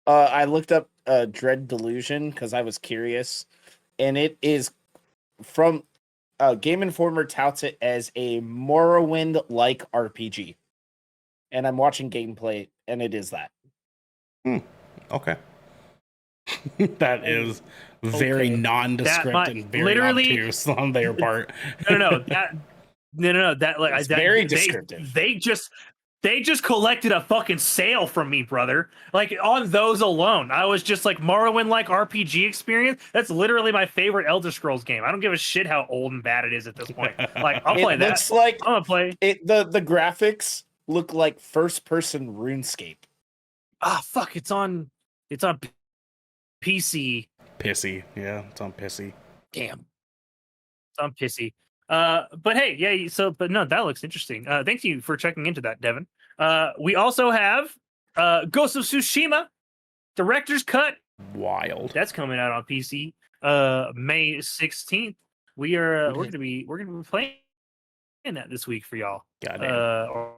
I looked up Dread Delusion because I was curious, and it is from Game Informer touts it as a Morrowind-like RPG. And I'm watching gameplay, and it is that. Okay. That is very nondescript and very obtuse on their part. No. That like It's very descriptive. They just collected a fucking sale from me, brother. Like on those alone, I was just like Morrowind like RPG experience. That's literally my favorite Elder Scrolls game. I don't give a shit how old and bad it is at this point. Like I'll play that. Looks like I'm gonna play it. The graphics look like first-person RuneScape. Ah, fuck! It's on PC. Pissy. Yeah, it's on Pissy. Damn, it's on Pissy. But hey, yeah. So, but no, that looks interesting. Thank you for checking into that, Devin. We also have Ghost of Tsushima director's cut. Wild. That's coming out on PC. May 16th. We're gonna be playing that this week for y'all. Goddamn.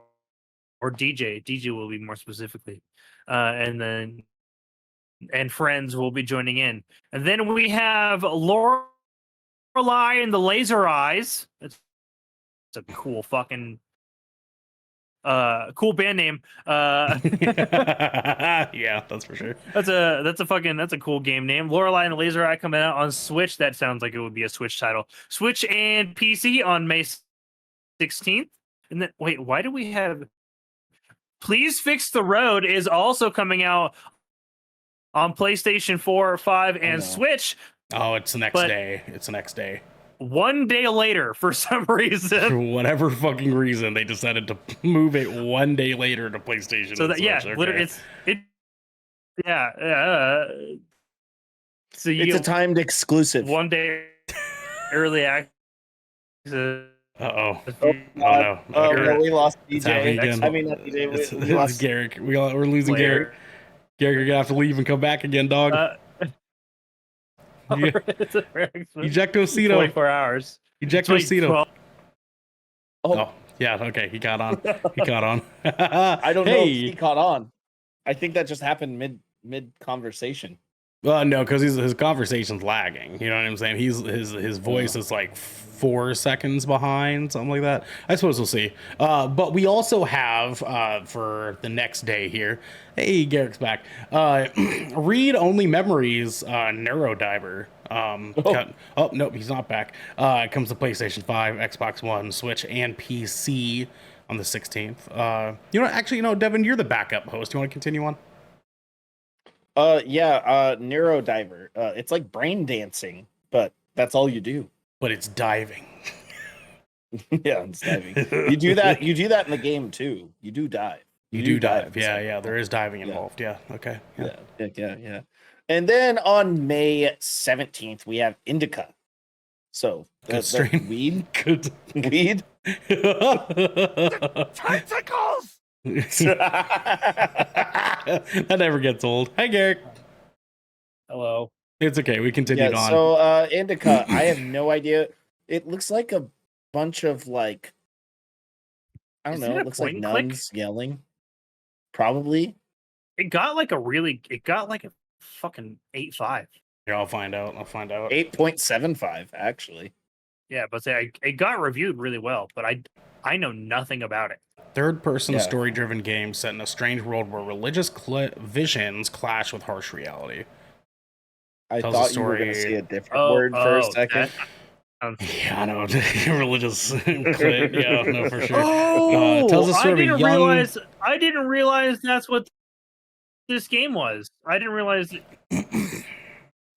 Or DJ will be more specifically, and friends will be joining in, and then we have Lorelei and the Laser Eyes. It's a cool fucking cool band name. Yeah, that's for sure. That's a cool game name. Lorelei and the Laser Eye coming out on Switch. That sounds like it would be a Switch title. Switch and PC on May 16th. And then wait, why do we have Please Fix the Road is also coming out on PlayStation 4, 5, and Switch. Oh, it's the next day. It's the next day. One day later, for some reason. For whatever fucking reason, they decided to move it one day later to PlayStation. So that Switch. yeah, Okay. literally, so It's a timed exclusive. one day early access. Uh-oh. Oh, no. well, we lost It's happening DJ. again. I mean, not DJ. It's We lost Garrick. We're losing Player. Garrick. Garrick, you're gonna have to leave and come back again, dog. Ejectocito. 24 hours. Ejectocito. Oh, Yeah, okay, he got on. He caught on. I don't know if he caught on. I think that just happened mid conversation. Well, no, because his conversation's lagging. You know what I'm saying? His voice is like 4 seconds behind, something like that. I suppose we'll see. But we also have for the next day here. Hey, Garrick's back. Read Only Memories, Neurodiver. Nope, he's not back. It comes to PlayStation 5, Xbox One, Switch, and PC on the 16th. Devin, you're the backup host. You want to continue on? Neurodiver. It's like brain dancing, but that's all you do. But it's diving. Yeah, it's diving. You do that in the game too. You do dive. You do dive. Yeah, there is diving involved. Yeah, okay. Yeah. And then on May 17th, we have Indica. So that's weed. Good. Weed. Tentacles! That never gets old. Hi, Garrick. Hello. It's okay. We continued on. So Indica, I have no idea. It looks like a bunch of like, I don't Isn't know. it It looks like point and click? nuns yelling. Probably. It got like a fucking 8.5. Here, I'll find out. 8.75 actually. Yeah, but it got reviewed really well, but I know nothing about it. Third-person Yeah. story-driven game set in a strange world where religious visions clash with harsh reality. I Tells a thought you were going to story- see a different word for a second. Yeah, I know. Religious clit. Yeah, no, for sure. Oh, tells a story of a young... I didn't realize that's what this game was. I didn't realize.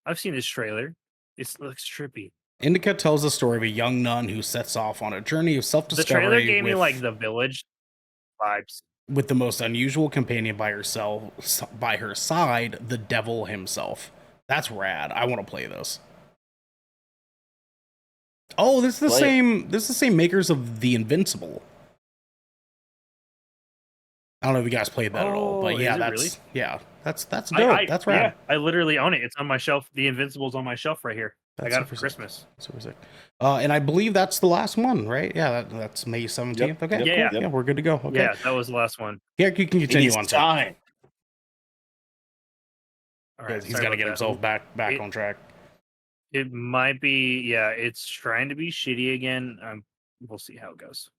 I've seen this trailer. It looks trippy. Indica tells the story of a young nun who sets off on a journey of The self-discovery. trailer gave me like The Village vibes. With the most unusual companion by her side, the devil himself. That's rad. I want to play this. Oh, this is the same. This is the same makers of The Invincible. I don't know if you guys played that at all, but yeah, that's that's dope. That's rad. Yeah, I literally own it. It's on my shelf. The Invincible's on my shelf right here. I got it for Christmas. Super sick. And I believe that's the last one, right? Yeah, that's May 17th. Yep. Okay, Yeah. cool. Yeah, we're good to go. Okay. Yeah, that was the last one. Yeah, you can continue on. Time. All right, He's got to get himself back on track. It might be, yeah. It's trying to be shitty again. We'll see how it goes.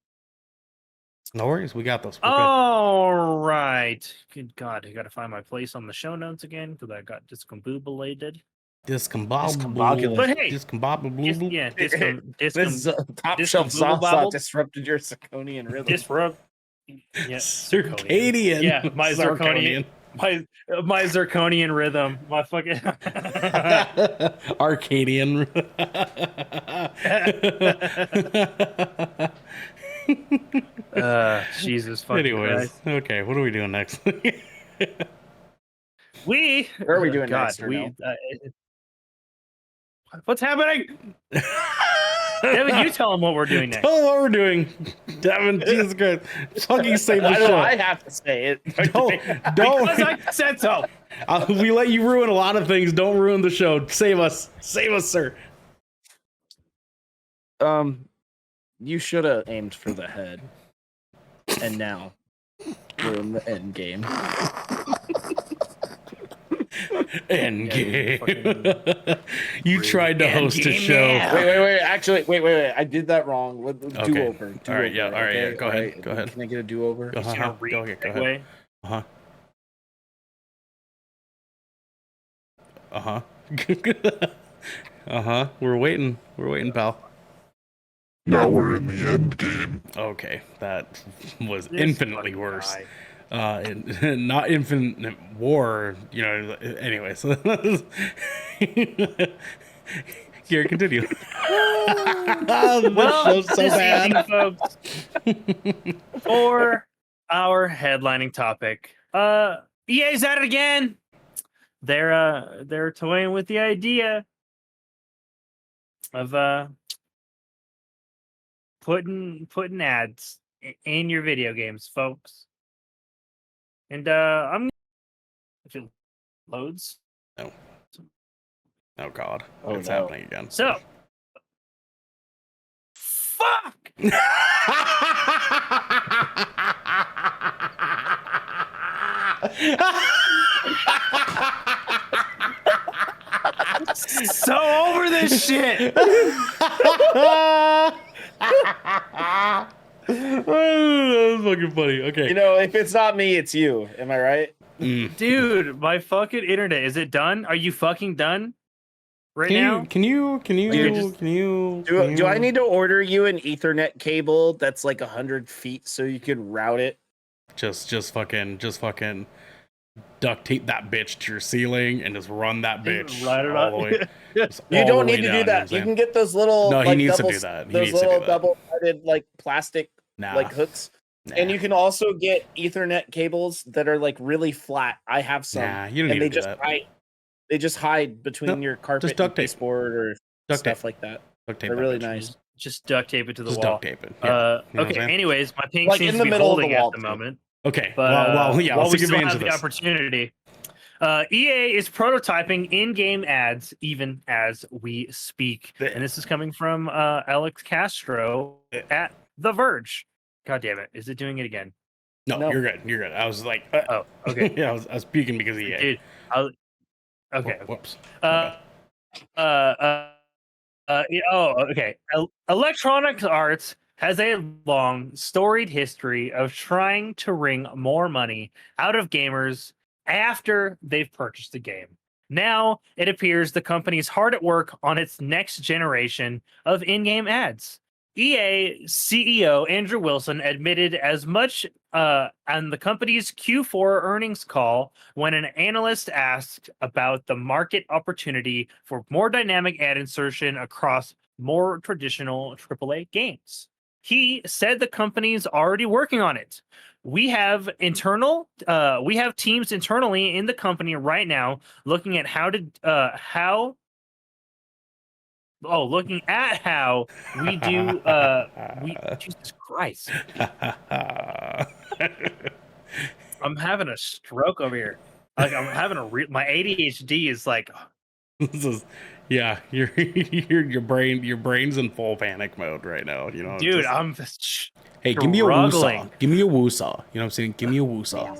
No worries, we got this. We're All right. Good God, I got to find my place on the show notes again because I got discombobulated. Discombobulated. But hey, Discombobulated. yeah, This top shelf salsa disrupted your circadian rhythm. disrupt. Yeah, Circadian. Yeah, my zirconian. My zirconian rhythm. My fucking Arcadian. Jesus fucking Anyways, Christ. okay, what are we doing next? We Where are we doing God, next, or we no? what's happening? David, you tell them what we're doing next. Tell them what we're doing. Devin, Jesus Christ. Fucking save the Why do show. I have to say it? Don't. Because I said so. We let you ruin a lot of things. Don't ruin the show. Save us. Save us, sir. You should have aimed for the head. And now we're in the end game. Endgame. You tried to host a Endgame, show. yeah. Wait. Actually, wait. I did that wrong. Okay. Do-over. All right, yeah. All right, yeah. Go ahead. Alright, Go ahead. Can I get a do-over? Go He's ahead. gonna Go ahead. Go ahead. segue. We're waiting. We're waiting, pal. Now we're in the end game. Okay, that was This infinitely fucking worse. guy. Not infinite war, you know. Anyways, Gary, continue. Well, show's so this bad. evening, folks, for our headlining topic, EA's at it again. They're toying with the idea of putting ads in your video games, folks. And I'm if it loads. Oh God, Oh, it's no. happening again. So fuck. So over this shit. That was fucking funny. Okay. You know, if it's not me, it's you. Am I right? Dude, my fucking internet. Is it done? Are you fucking done? Right now? Can you Do I need to order you an Ethernet cable that's like 100 feet so you can route it? just fucking duct tape that bitch to your ceiling and just run that bitch Run it all up. the way. just You all don't the way need to down, do you know what I'm that. You saying? can get those little No, he like needs to double, do that. He those needs to do little that. double-sided like plastic Nah, like hooks. nah, And you can also get Ethernet cables that are like really flat. I have some. nah, you don't and need they to do just that. hide. They just hide between No, your carpet just duct and tape. baseboard or Duct stuff tape. like that. Duct tape They're that really bitch. nice. Just duct tape it to the Just wall. duct tape it. Yeah. You know what I'm Okay. saying? Anyways, my ping Like, seems in to the be middle of the holding at wall, the too. moment. Okay. But well, yeah. while Let's we take still advantage have of the this. opportunity, EA is prototyping in-game ads even as we speak, and this is coming from Alex Castro at The Verge. God damn it! Is it doing it again? No, No. you're good. You're good. I was like, Oh, okay, yeah, I was peeking because of EA. dude. Okay. Whoops. My Uh, okay. Electronic Arts has a long, storied history of trying to wring more money out of gamers after they've purchased the game. Now, it appears the company is hard at work on its next generation of in-game ads. EA CEO Andrew Wilson admitted as much on the company's Q4 earnings call when an analyst asked about the market opportunity for more dynamic ad insertion across more traditional AAA games. He said the company's already working on it. We have teams internally in the company right now looking at looking at how we do Jesus Christ. I'm having a stroke over here. Like I'm having my ADHD is like This is, yeah, your brain's in full panic mode right now. You know, dude, just, I'm hey, give me a struggling. woosah. Give me a woosah. You know what I'm saying? Give me a woosah.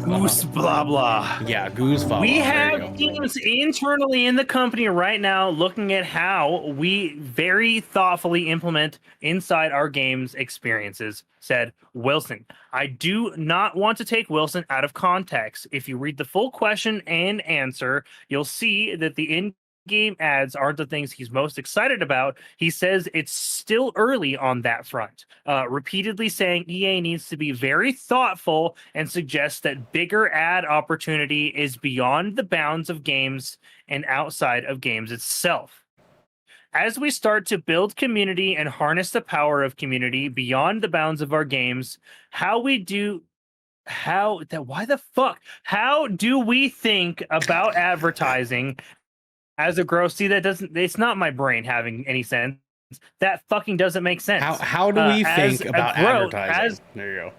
Goose blah blah. Yeah, goose fella. We There you have go. teams internally in the company right now looking at how we very thoughtfully implement inside our games experiences, said Wilson. I do not want to take Wilson out of context. If you read the full question and answer, you'll see that the in-game ads aren't the things he's most excited about. He says it's still early on that front, repeatedly saying EA needs to be very thoughtful and suggests that bigger ad opportunity is beyond the bounds of games and outside of games itself. as we start to build community and harness the power of community beyond the bounds of our games, how do we think about advertising as a growth? See, it's not my brain having any sense. That fucking doesn't make sense. How do we as think a about growth- advertising? There you go.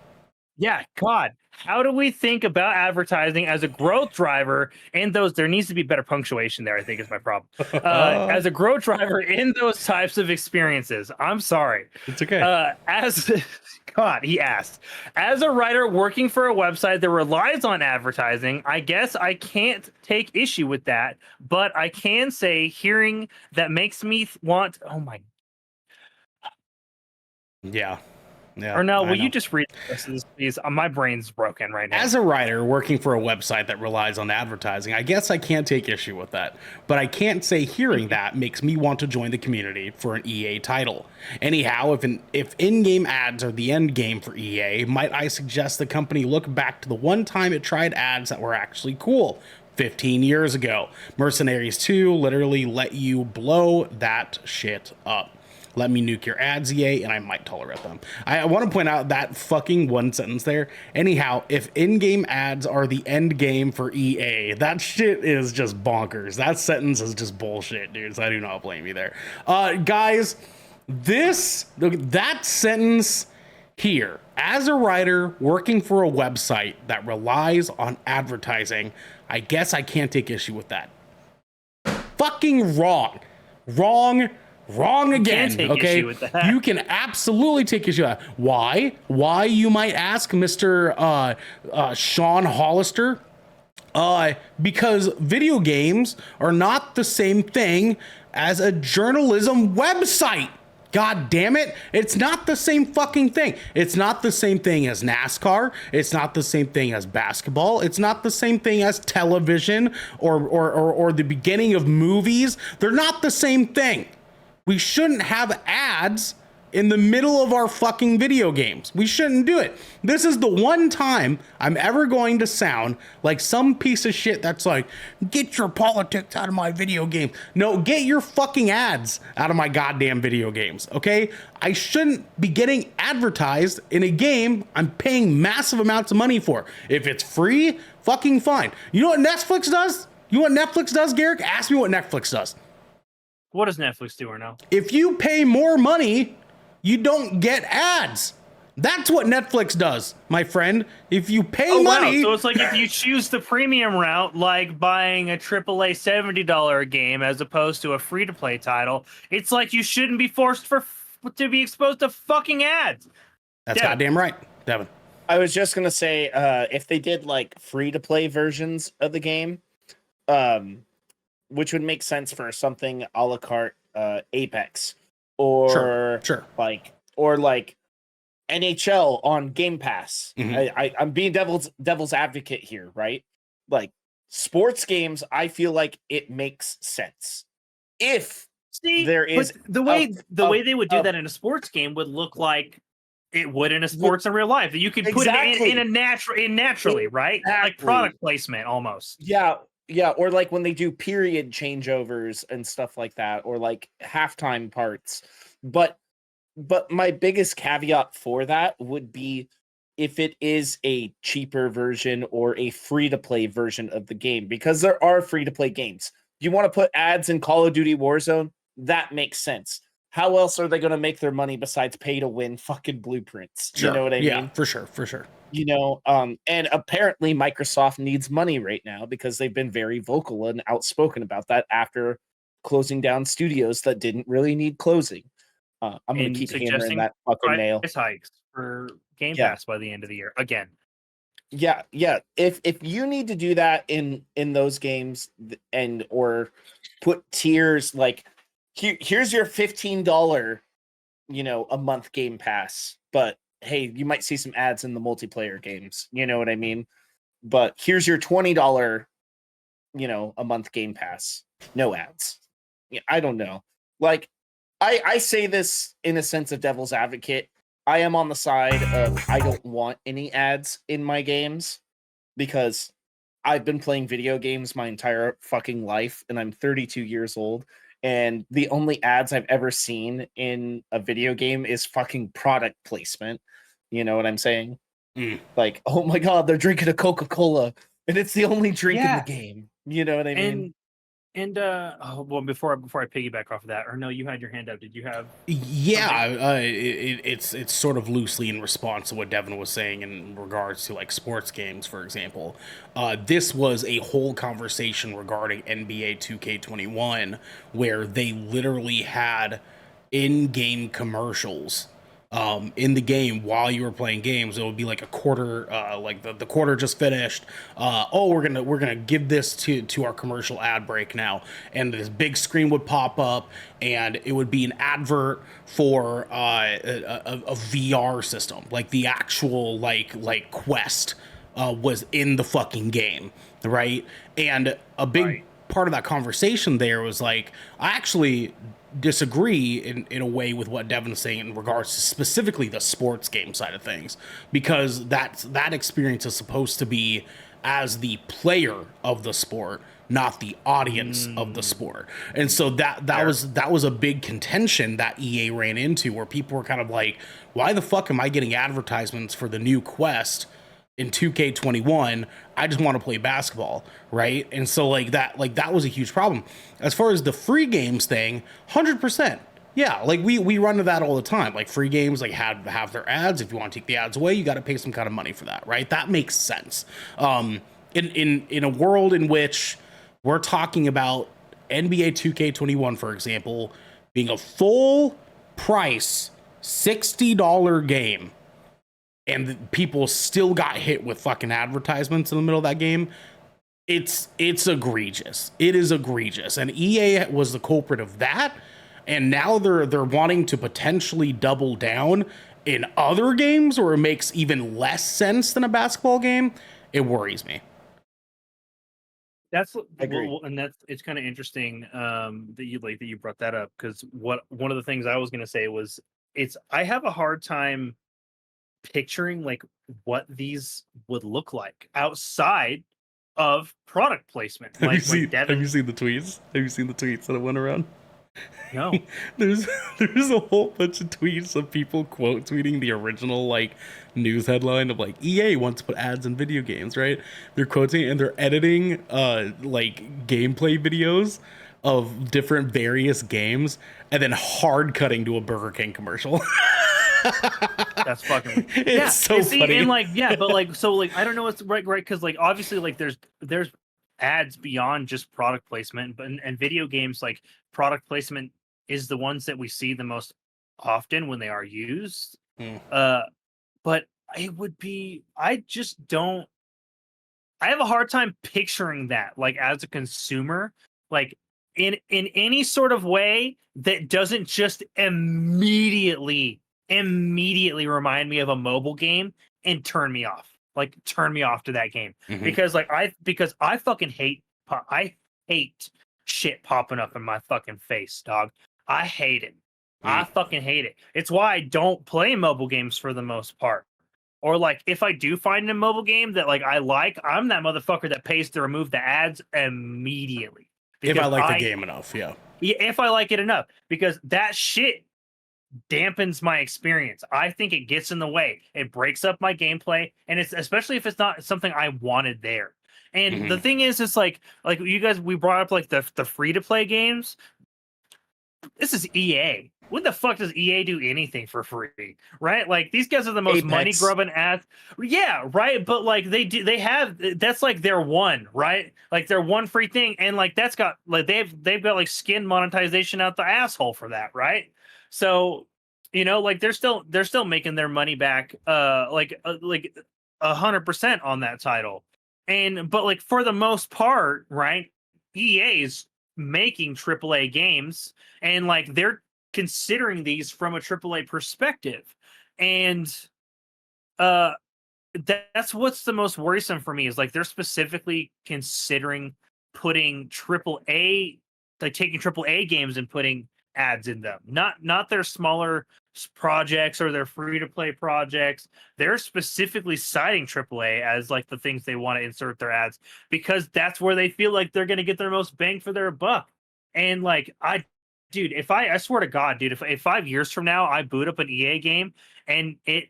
Yeah, God. How do we think about advertising as a growth driver in those? There needs to be better punctuation there, I think, is my problem. As a growth driver in those types of experiences. I'm sorry. It's okay. God, he asked. As a writer working for a website that relies on advertising, I guess I can't take issue with that, but I can say hearing that makes me want. Oh my. Yeah. Or no, I will know. you just read the rest of this, please? My brain's broken right now. As a writer working for a website that relies on advertising, I guess I can't take issue with that. But I can't say hearing that makes me want to join the community for an EA title. Anyhow, if in-game ads are the end game for EA, might I suggest the company look back to the one time it tried ads that were actually cool? 15 years ago. Mercenaries 2 literally let you blow that shit up. Let me nuke your ads, EA, and I might tolerate them. I want to point out that fucking one sentence there. Anyhow, if in-game ads are the end game for EA, that shit is just bonkers. That sentence is just bullshit, dude. So I do not blame you there. Guys, that sentence here, as a writer working for a website that relies on advertising, I guess I can't take issue with that. Fucking wrong. Wrong again. Take okay, issue with that. You can absolutely take issue with that. Why? Why, you might ask, Mr. Sean Hollister? Because video games are not the same thing as a journalism website. God damn it. It's not the same fucking thing. It's not the same thing as NASCAR. It's not the same thing as basketball. It's not the same thing as television or the beginning of movies. They're not the same thing. We shouldn't have ads in the middle of our fucking video games. We shouldn't do it. This is the one time I'm ever going to sound like some piece of shit that's like, get your politics out of my video game. No, get your fucking ads out of my goddamn video games, okay? I shouldn't be getting advertised in a game I'm paying massive amounts of money for. If it's free, fucking fine. You know what Netflix does? You know what Netflix does, Garrick? Ask me what Netflix does. What does Netflix do or no? If you pay more money, you don't get ads. That's what Netflix does, my friend. If you pay money... Wow. So it's like if you choose the premium route, like buying a AAA $70 game as opposed to a free-to-play title, it's like you shouldn't be forced to be exposed to fucking ads. That's Devin. goddamn right, Devin. I was just gonna say, if they did like free-to-play versions of the game, which would make sense for something a la carte Apex or Sure. like NHL on Game Pass. Mhm. I'm being devil's advocate here, right? Like sports games, I feel like it makes sense if there is the way they would do that in a sports game would look like it would in a sports in real life. You could put Exactly. it naturally, right? Like Exactly. product placement almost. Yeah, or like when they do period changeovers and stuff like that, or like halftime parts. But my biggest caveat for that would be if it is a cheaper version or a free-to-play version of the game, because there are free-to-play games. You want to put ads in Call of Duty Warzone? That makes sense. How else are they going to make their money besides pay to win fucking blueprints? Sure. You know what I mean? Yeah, for sure. You know, and apparently Microsoft needs money right now because they've been very vocal and outspoken about that after closing down studios that didn't really need closing. I'm going to keep hammering that fucking nail. Price hikes for Game Yeah. Pass by the end of the year again. Yeah. If you need to do that in those games and or put tiers like here's your $15, a month Game Pass, but hey, you might see some ads in the multiplayer games. You know what I mean? But here's your $20, a month Game Pass. No ads. Yeah, I don't know. Like, I say this in a sense of devil's advocate. I am on the side of I don't want any ads in my games because I've been playing video games my entire fucking life and I'm 32 years old and the only ads I've ever seen in a video game is fucking product placement. You know what I'm saying? Mm. Like, oh my god, they're drinking a Coca-Cola and it's the only drink in the Yeah. game. You know what I mean? Well, before I piggyback off of that, or no, you had your hand up. Did you have? Yeah, it's sort of loosely in response to what Devin was saying in regards to like sports games, for example. This was a whole conversation regarding NBA 2K21 where they literally had in-game commercials in the game while you were playing games. It would be like a quarter, like the quarter just finished. Oh, we're gonna give this to our commercial ad break now, and this big screen would pop up, and it would be an advert for a VR system, like the actual like Quest was in the fucking game, right? And a big part of that conversation there was like, I actually disagree in a way with what Devin's saying in regards to specifically the sports game side of things, because that experience is supposed to be as the player of the sport, not the audience of the sport. And so that was a big contention that EA ran into, where people were kind of like, why the fuck am I getting advertisements for the new Quest in 2K21? I just want to play basketball, right? And so that was a huge problem. As far as the free games thing, 100%. Yeah, like we run to that all the time. Like free games like have their ads. If you want to take the ads away, you got to pay some kind of money for that, right? That makes sense. In a world in which we're talking about NBA 2K21, for example, being a full price $60 game, and people still got hit with fucking advertisements in the middle of that game, it's egregious. It is egregious. And EA was the culprit of that. And now they're wanting to potentially double down in other games where it makes even less sense than a basketball game. It worries me. That's Agree. and it's kind of interesting that you brought that up, because one of the things I was going to say was I have a hard time picturing like what these would look like outside of product placement. Have Like you seen Devin, the tweets? Have you seen the tweets that went around? no, there's a whole bunch of tweets of people quote tweeting the original like news headline of like EA wants to put ads in video games, right? They're quoting and they're editing like gameplay videos of different various games and then hard cutting to a Burger King commercial. that's fucking It's so funny. And like but like so like I don't know what's right because like obviously like there's ads beyond just product placement, but and video games, like product placement is the ones that we see the most often when they are used. But it would be I have a hard time picturing that like as a consumer, like in any sort of way that doesn't just immediately remind me of a mobile game and turn me off to that game. Because I fucking hate shit popping up in my fucking face, dog. I hate it. I fucking hate it. It's why I don't play mobile games for the most part. Or like if I do find a mobile game that like I'm that motherfucker that pays to remove the ads immediately. If I like the game enough, yeah. If I like it enough, because that shit dampens my experience. I think it gets in the way. It breaks up my gameplay, and it's especially if it's not something I wanted there. And the thing is, it's like you guys, we brought up like the free to play games. This is EA. When the fuck does EA do anything for free? Right? Like these guys are the most money grubbing ads. Yeah, right. But like they have that's like their one, right? Like their one free thing, and like that's got like they've got like skin monetization out the asshole for that, right? So, like they're still making their money back, like 100% on that title, but like for the most part, right? EA is making AAA games, and like they're considering these from a AAA perspective, and that's what's the most worrisome for me is like they're specifically considering putting AAA, like taking AAA games and putting ads in them, not their smaller projects or their free to play projects. They're specifically citing AAA as like the things they want to insert their ads, because that's where they feel like they're going to get their most bang for their buck. And like I dude, if I swear to God, dude, if 5 years from now I boot up an EA game and it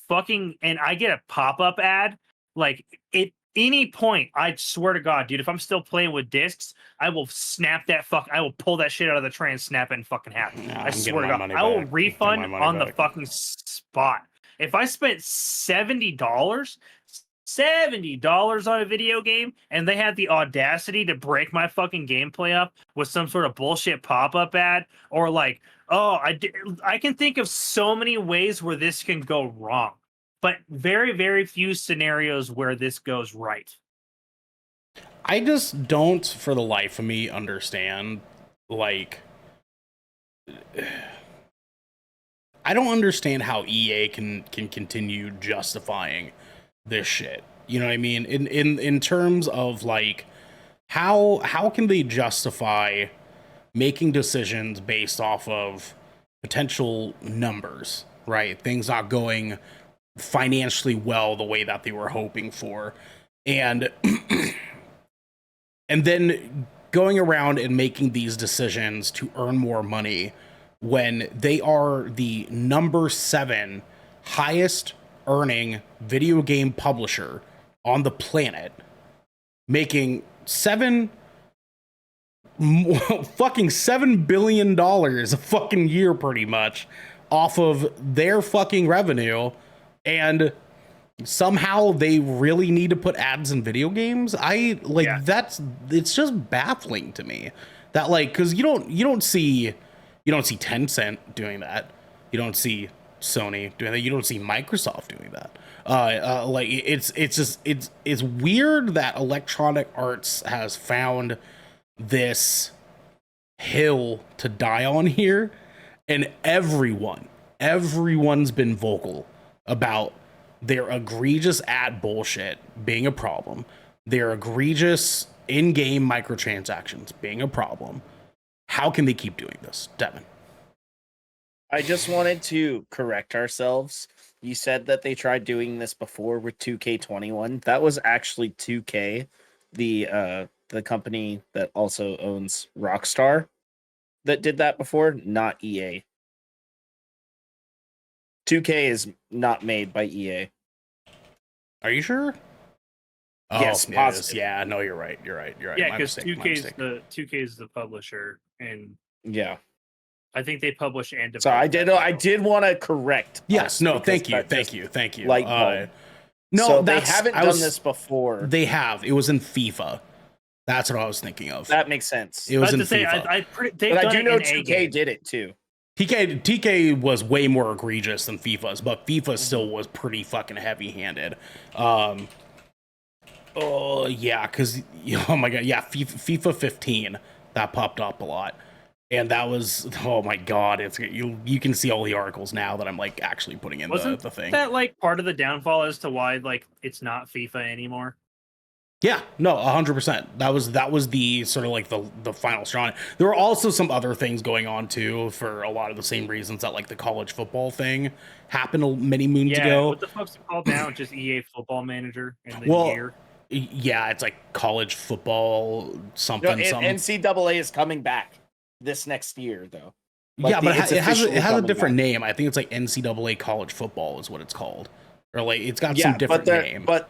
fucking and I get a pop-up ad, like at any point, I swear to God, dude, if I'm still playing with discs, I will I will pull that shit out of the tray and snap it in fucking half. Nah, I I'm swear to getting my God, money I will back. Getting my refund money on the back. fucking spot. If I spent $70 on a video game and they had the audacity to break my fucking gameplay up with some sort of bullshit pop-up ad, or like, I can think of so many ways where this can go wrong, but very, very few scenarios where this goes right. I just don't, for the life of me, understand, like, I don't understand how EA can continue justifying this shit. You know what I mean? In terms of like, how can they justify making decisions based off of potential numbers, right? Things not going financially well the way that they were hoping for, and and then going around and making these decisions to earn more money when they are the number 7 highest earning video game publisher on the planet, making fucking $7 billion a fucking year pretty much off of their fucking revenue, and somehow they really need to put ads in video games. It's just baffling to me that, like, because you don't see Tencent doing that, you don't see Sony doing that, you don't see Microsoft doing that. It's weird that Electronic Arts has found this hill to die on here, and everyone's been vocal about their egregious ad bullshit being a problem, their egregious in-game microtransactions being a problem. How can they keep doing this, Devin? I just wanted to correct ourselves. You said that they tried doing this before with 2K21. That was actually 2K, the company that also owns Rockstar, that did that before, not EA. 2K is not made by EA. Are you sure? Yes, positive. Yeah, no, you're right. Yeah, because 2K is the publisher, and yeah, I think they publish and develop. So I did want to correct. Yes, no, thank you. Light bulb. No, so they haven't done this before. They have. It was in FIFA. That's what I was thinking of. That makes sense. It was in FIFA. But I do know 2K did it too. TK was way more egregious than FIFA's, but FIFA still was pretty fucking heavy-handed. Oh yeah, because oh my god, yeah, FIFA 15 that popped up a lot, and that was, oh my god, it's you can see all the articles now that I'm like actually putting in the thing. That like part of the downfall as to why like it's not FIFA anymore? Yeah, no, 100%. That was the sort of like the final straw. There were also some other things going on too, for a lot of the same reasons that like the college football thing happened many moons ago. What the fuck's it called now? Just EA Football Manager in the year. Yeah, it's like college football something. NCAA is coming back this next year though. Like yeah, but it has a different name. I think it's like NCAA college football is what it's called, or like it's got some different name. But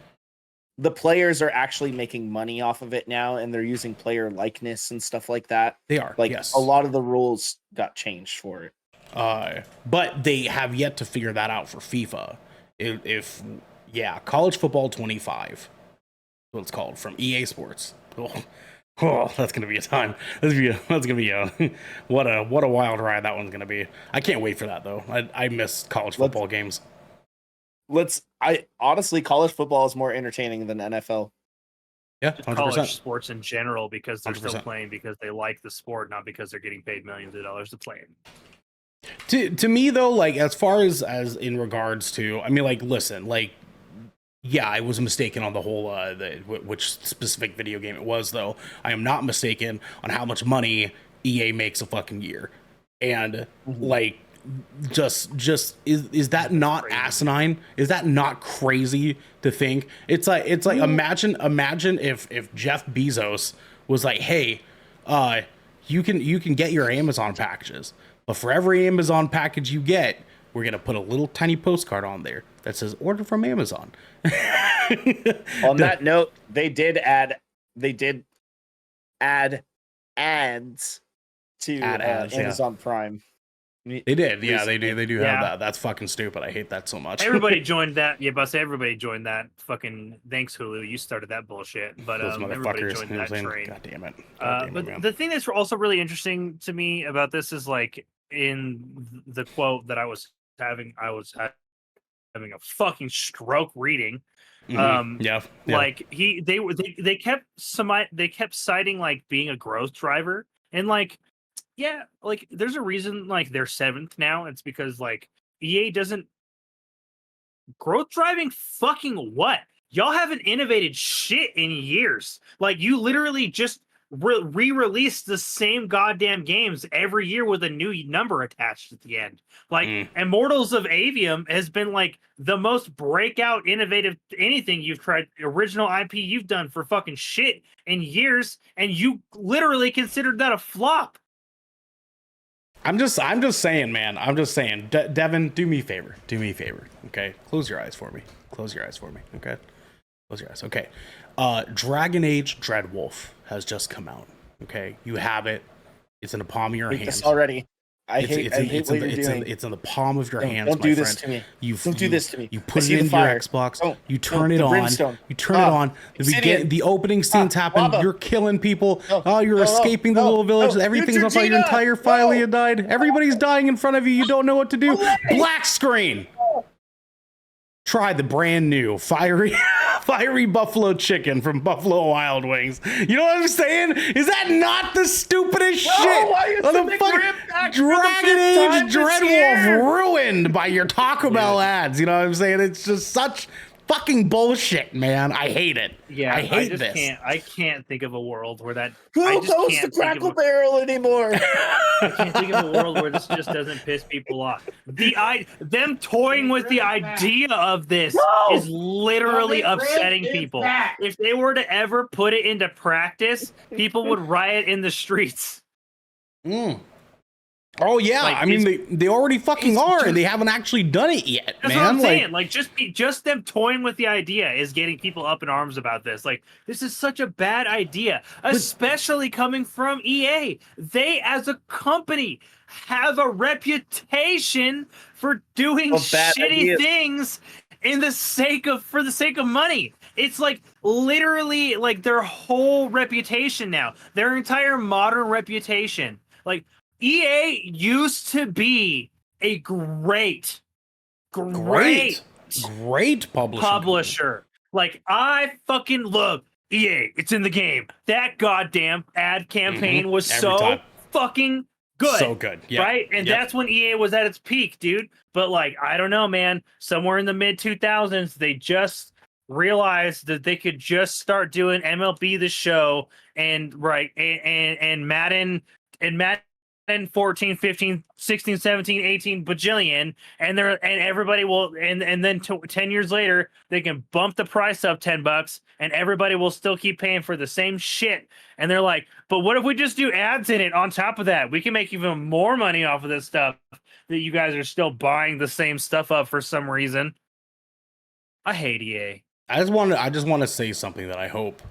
the players are actually making money off of it now, and they're using player likeness and stuff like that. They are, like, yes. A lot of the rules got changed for it. But they have yet to figure that out for FIFA. College Football 25, what it's called, from EA Sports. Oh, that's gonna be a time. That's gonna be a what a wild ride that one's gonna be. I can't wait for that though. I miss college football games. Honestly, college football is more entertaining than NFL. Yeah, 100%. College sports in general, because they're 100%. still playing because they like the sport, not because they're getting paid millions of dollars to play it. To me though, like as far as in regards to, I mean, like listen, like yeah, I was mistaken on the whole which specific video game it was though. I am not mistaken on how much money EA makes a fucking year, and like. Just is that not crazy. Asinine? Is that not crazy to think? It's like imagine if Jeff Bezos was like, hey, you can get your Amazon packages, but for every Amazon package you get, we're gonna put a little tiny postcard on there that says "Order from Amazon." On that note, they did add ads to Ads, yeah. Amazon Prime. They did, yeah, they recently. do Yeah. have that. That's fucking stupid. I hate that so much. Everybody joined that. Yeah, but everybody joined that. Fucking thanks, Hulu. You started that bullshit. But Those everybody motherfuckers. joined You know what that I'm saying? train. God damn it. God damn it, But man. the thing that's also really interesting to me about this is like in the quote that I was having a fucking stroke reading. Yeah. Like they kept citing like being a growth driver, and like yeah, like there's a reason like they're 7th now. It's because like EA doesn't growth driving fucking what? Y'all haven't innovated shit in years. Like you literally just re-release the same goddamn games every year with a new number attached at the end. Like Immortals of Avium has been like the most breakout innovative anything you've tried, original IP you've done for fucking shit in years, and you literally considered that a flop. I'm just saying, man. I'm just saying. Devin, do me a favor. Okay? Close your eyes for me. Okay? Close your eyes. Okay. Dragon Age Dreadwolf has just come out. Okay? You have it. It's in the palm of your hands. This already. I hate what you're doing. It's in the palm of your hands, Don't my do friend. this to me. Don't do this to me. You put I it see the into your fire. Xbox. You turn the it on. brimstone. You turn it on. The opening scenes happen. lava. You're killing people. You're no, escaping the no, little village. no. Everything's on fire. Your Neutrogena. entire Philia died. Everybody's dying in front of you. You don't know what to do. Black screen. Try the brand new fiery buffalo chicken from Buffalo Wild Wings. You know what I'm saying? Is that not the stupidest shit? why Oh, is the the fucking Grimback Dragon Age Dreadwolf year? ruined by your Taco Bell ads. You know what I'm saying? It's just such fucking bullshit, man. I hate it. Yeah, I hate just this. I can't think of a world where that. Who I just goes can't to think Crackle of a- Barrel anymore? I can't think of a world where this just doesn't piss people off. Them toying with the idea of this is literally upsetting people. If they were to ever put it into practice, people would riot in the streets. Oh yeah, Like, I mean they already fucking it's are, just- and they haven't actually done it yet, That's man. what I'm saying. Like just them toying with the idea is getting people up in arms about this. Like this is such a bad idea, especially coming from EA. They as a company have a reputation for doing bad shitty ideas. things for the sake of money. It's like literally like their whole reputation now. Their entire modern reputation. Like EA used to be a great publisher. Like I fucking love EA. It's in the game. That goddamn ad campaign was Every so time. fucking good. So good. Yep. Right? And Yep. that's when EA was at its peak, dude. But like, I don't know, man. Somewhere in the mid 2000s, they just realized that they could just start doing MLB The Show and Madden 14, 15, 16, 17, 18 bajillion, and everybody will and then 10 years later they can bump the price up $10 and everybody will still keep paying for the same shit. And they're like, but what if we just do ads in it on top of that? We can make even more money off of this stuff that you guys are still buying the same stuff up for some reason. I hate EA. I just want to say something that I hope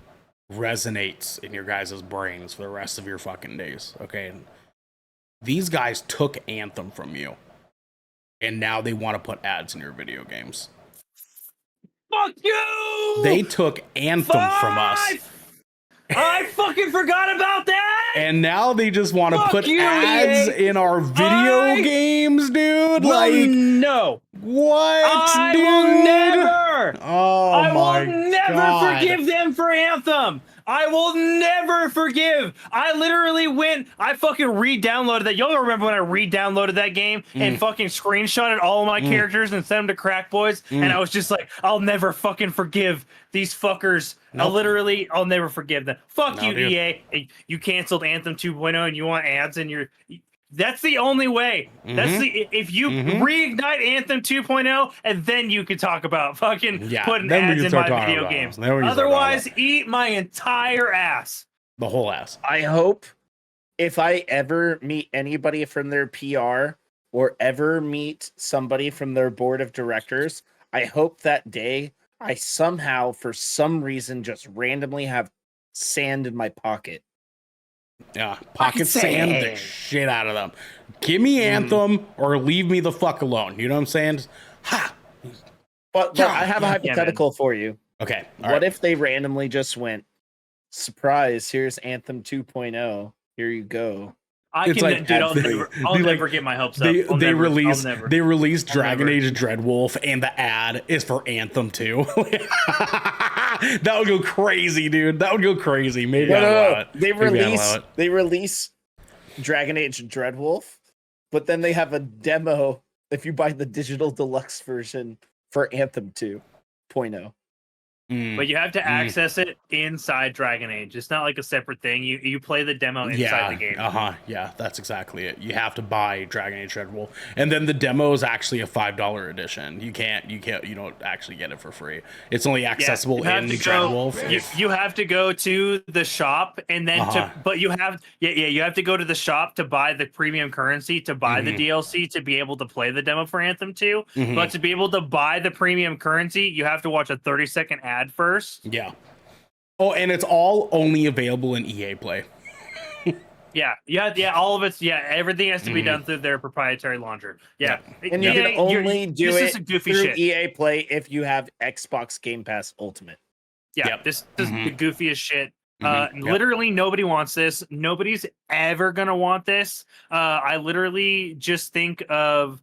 resonates in your guys' brains for the rest of your fucking days. Okay. These guys took Anthem from you, and now they want to put ads in your video games. Fuck you! They took Anthem from us, I fucking forgot about that! and now they just want to Fuck put you, ads EA. in our video games, dude. Well, Like, no. what, I dude? will never. Oh I my will never God. forgive them for Anthem. I will never forgive. I literally I fucking re-downloaded that. Y'all remember when I re-downloaded that game and fucking screenshotted all of my characters and sent them to Crack Boys? And I was just like, I'll never fucking forgive these fuckers. Nope. I'll never forgive them. Fuck No, you, dude. EA. You canceled Anthem 2.0 and you want ads in your... That's the only way. That's if you reignite Anthem 2.0, and then you can talk about fucking putting then we ads can in start my talking video about it. games. Then we can start talking Otherwise, eat my entire ass. The whole ass. I hope if I ever meet anybody from their PR or ever meet somebody from their board of directors, I hope that day I somehow, for some reason, just randomly have sand in my pocket. Yeah, pocket sand the sand. shit out of them. Give me Anthem or leave me the fuck alone. You know what I'm saying? Just, ha. But I have a man. hypothetical for you. Okay. all What right. if they randomly just went, surprise, here's Anthem 2.0. Here you go. I It's can, like- dude. I'll they- never, they, I'll like, never get my hopes up. They I'll never, release I'll never. they released I'll Dragon never. Age Dreadwolf and the ad is for Anthem too. That would go crazy, dude. That would go crazy. Maybe I'd allow it. They Maybe I'd allow release Dragon Age Dreadwolf, but then they have a demo if you buy the digital deluxe version for Anthem 2.0. Mm. But you have to access it inside Dragon Age. It's not like a separate thing. You play the demo inside the game. Yeah, that's exactly it. You have to buy Dragon Age Dreadwolf, and then the demo is actually a $5 edition. You don't actually get it for free. It's only accessible you have in to Dreadwolf. You have to go to the shop and then you have to go to the shop to buy the premium currency to buy the DLC to be able to play the demo for Anthem 2. But to be able to buy the premium currency, you have to watch a 30-second ad first. Yeah. Oh, and it's all only available in EA Play. Yeah, all of it's everything has to be done through their proprietary launcher. Yeah, And you can only do this it is some goofy through shit. EA Play if you have Xbox Game Pass Ultimate. Yeah, Yep. this is the goofiest shit. Yep. Literally nobody wants this. Nobody's ever gonna want this. I literally just think of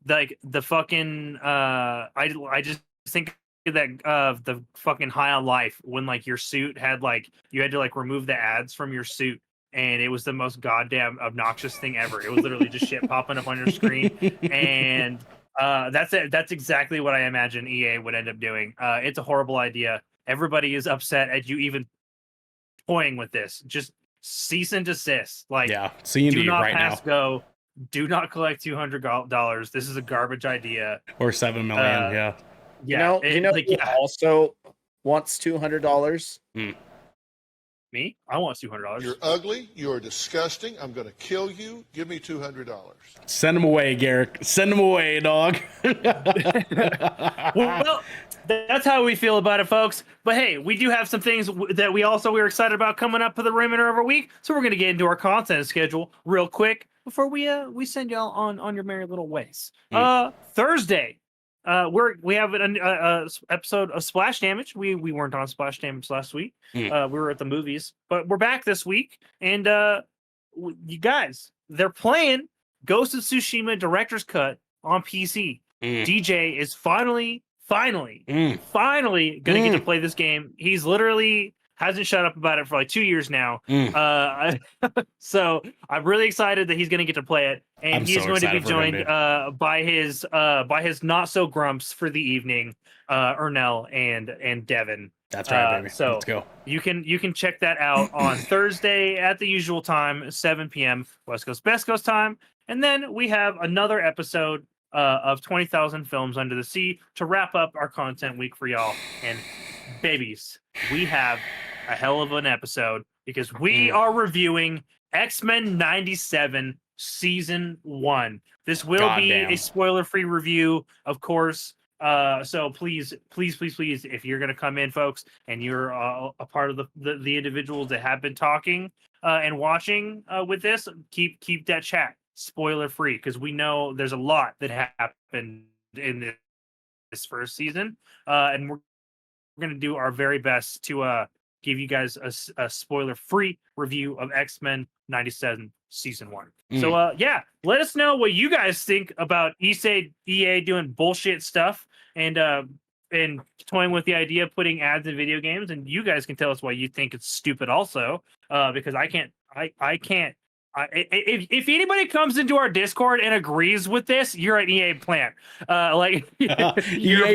like the fucking I just think of that the fucking High on Life when like your suit had like you had to like remove the ads from your suit and it was the most goddamn obnoxious thing ever. It was literally just shit popping up on your screen and that's it. That's exactly what I imagine EA would end up doing. It's a horrible idea. Everybody is upset at you even toying with this. Just cease and desist. Like, C&D do not right pass now. go. Do not collect $200. This is a garbage idea. Or 7 million. Yeah. Yeah, who also wants $200? Me? I want $200. You're ugly. You're disgusting. I'm going to kill you. Give me $200. Send him away, Garrick. Send him away, dog. Well, that's how we feel about it, folks. But hey, we do have some things that we're excited about coming up for the remainder of our week. So we're going to get into our content schedule real quick before we send y'all on your merry little ways. Thursday, we have an episode of Splash Damage. We weren't on Splash Damage last week. We were at the movies, but we're back this week. And you guys, they're playing Ghost of Tsushima Director's Cut on PC. DJ is finally gonna get to play this game. He's literally hasn't shut up about it for like 2 years now. So I'm really excited that he's gonna get to play it, and he's going to be joined by his not so grumps for the evening, Ernell and Devin. That's right, baby. So let's go. You can check that out on Thursday at the usual time, 7 p.m. West Coast Best Coast time, and then we have another episode of 20,000 Films Under the Sea to wrap up our content week for y'all. And babies, we have a hell of an episode because we are reviewing X-Men 97 Season 1. This will be a spoiler-free review, of course. So please, if you're going to come in, folks, and you're a part of the individuals that have been talking and watching with this, keep that chat spoiler free, because we know there's a lot that happened in this first season, and we're going to do our very best to give you guys a spoiler free review of X-Men 97 Season 1. So let us know what you guys think about EA doing bullshit stuff and toying with the idea of putting ads in video games, and you guys can tell us why you think it's stupid also, because I can't. If anybody comes into our Discord and agrees with this, you're an EA plant. EA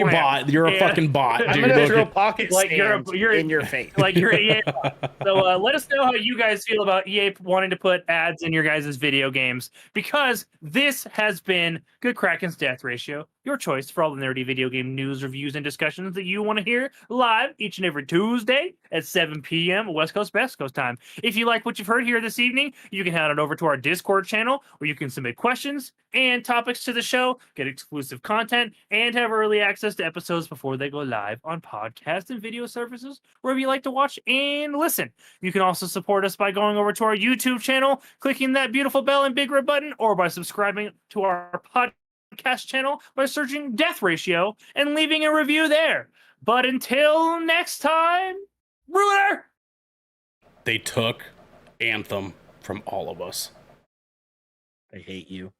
bot. You're a fucking bot, dude. I'm gonna throw pocket like you're in your face. Like you're an EA bot. So let us know how you guys feel about EA wanting to put ads in your guys' video games, because this has been Good Kraken's Death Ratio. your choice for all the nerdy video game news, reviews, and discussions that you want to hear live each and every Tuesday at 7 p.m. West Coast, Best Coast time. If you like what you've heard here this evening, you can head on over to our Discord channel where you can submit questions and topics to the show, get exclusive content, and have early access to episodes before they go live on podcast and video services wherever you like to watch and listen. You can also support us by going over to our YouTube channel, clicking that beautiful bell and big red button, or by subscribing to our podcast channel by searching Death Ratio and leaving a review there. But until next time, Ruler! They took Anthem from all of us. I hate you.